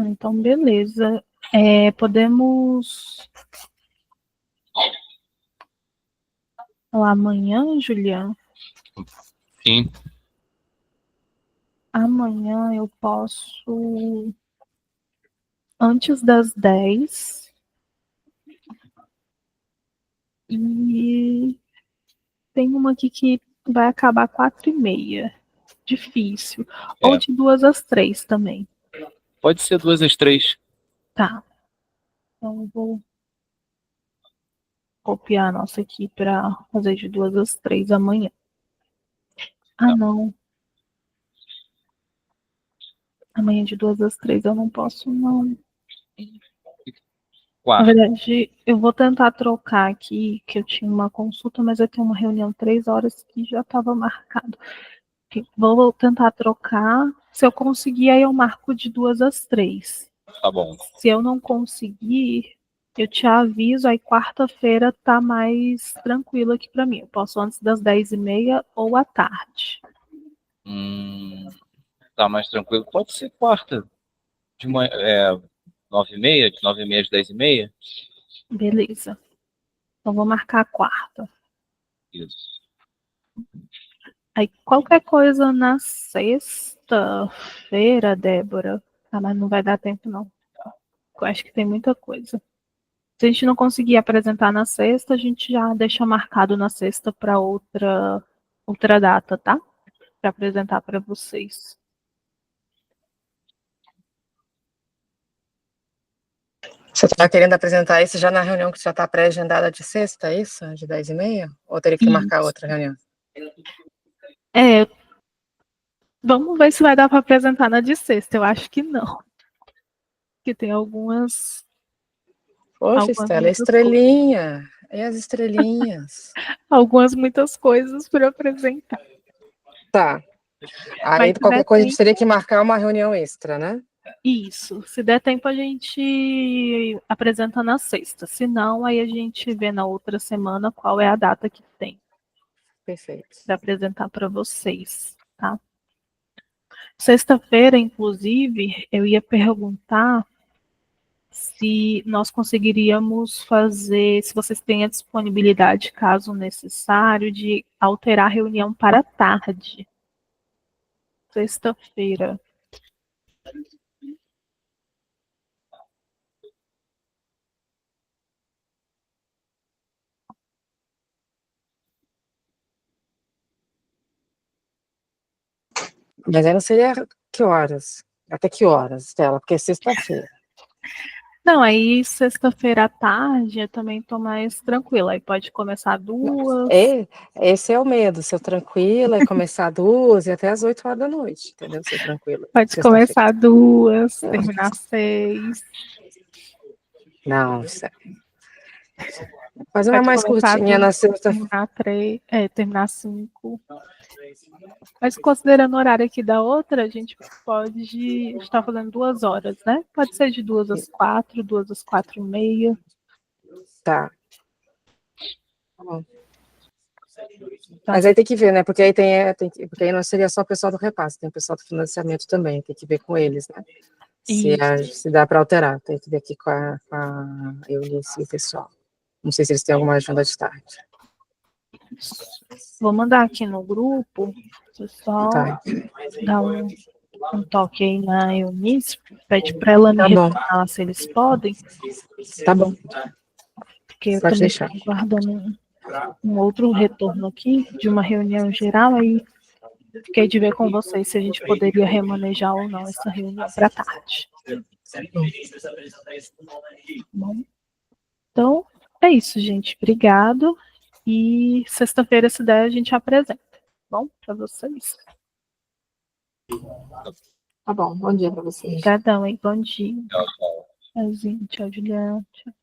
Então, beleza. Podemos... Amanhã, Juliana? Sim. Amanhã eu posso... Antes das 10. E tem uma aqui que vai acabar 4h30. Difícil. Ou de 2 às 3 também. Pode ser 2 às 3. Tá. Então eu vou copiar a nossa aqui para fazer de 2 às 3 amanhã. Ah, não. Amanhã de 2 às 3 eu não posso, não. Na verdade, eu vou tentar trocar aqui, que eu tinha uma consulta, mas eu tenho uma reunião 3 horas que já estava marcado. Vou tentar trocar. Se eu conseguir, aí eu marco de 2 às 3. Tá bom. Se eu não conseguir, eu te aviso, aí quarta-feira tá mais tranquilo aqui para mim. Eu posso antes das 10h30 ou à tarde. Tá mais tranquilo. Pode ser quarta. De manhã, 9h30, de 9h30 às 10h30. Beleza. Então vou marcar a quarta. Isso. Aí qualquer coisa na sexta-feira, Débora. Ah, mas não vai dar tempo, não. Eu acho que tem muita coisa. Se a gente não conseguir apresentar na sexta, a gente já deixa marcado na sexta para outra data, tá? Para apresentar para vocês. Você está querendo apresentar isso já na reunião que já está pré-agendada de sexta, é isso? De 10h30? Ou teria que marcar outra reunião? Vamos ver se vai dar para apresentar na de sexta. Eu acho que não. Porque tem algumas... Poxa, Estela, estrelinha. E as estrelinhas? muitas coisas para apresentar. Tá. Aí, qualquer coisa, a gente teria que marcar uma reunião extra, né? Isso. Se der tempo, a gente apresenta na sexta. Se não, aí a gente vê na outra semana qual é a data que tem. Perfeito. Para apresentar para vocês, tá? Sexta-feira, inclusive, eu ia perguntar se nós conseguiríamos fazer, se vocês têm a disponibilidade, caso necessário, de alterar a reunião para tarde, sexta-feira. Mas aí não seria que horas? Até que horas, Estela? Porque é sexta-feira. Não, aí sexta-feira à tarde eu também tô mais tranquila. Aí pode começar 2. Esse é o medo, ser tranquila, é começar 2 e até às 8 horas da noite, entendeu? Ser tranquila. Pode começar 2, terminar 6. Não, faz uma Pode mais começar curtinha na 2, sexta. terminar 3, terminar 5. Mas considerando o horário aqui da outra, a gente pode estar fazendo 2 horas, né? Pode ser de 2 às 4, 2 às 4h30. Tá. Tá bom. Tá. Mas aí tem que ver, né? Porque aí porque aí não seria só o pessoal do repasse, tem o pessoal do financiamento também, tem que ver com eles, né? Se dá para alterar, tem que ver aqui com a Eunice e o pessoal. Não sei se eles têm alguma agenda de tarde. Vou mandar aqui no grupo, pessoal, Tá. dá um toque aí na Eunice, pede para ela me Tá bom. retornar se eles podem, Tá bom. porque eu Pode também deixar. estou guardando um outro retorno aqui de uma reunião geral, aí fiquei de ver com vocês se a gente poderia remanejar ou não essa reunião para tarde. Bom, então, é isso, gente. Obrigado. E sexta-feira, se der, a gente apresenta. Bom, para vocês. Tá bom, bom dia para vocês. Obrigadão, hein? Bom dia. Tchau, tchau. Tchauzinho. Tchau, Juliana. Tchau.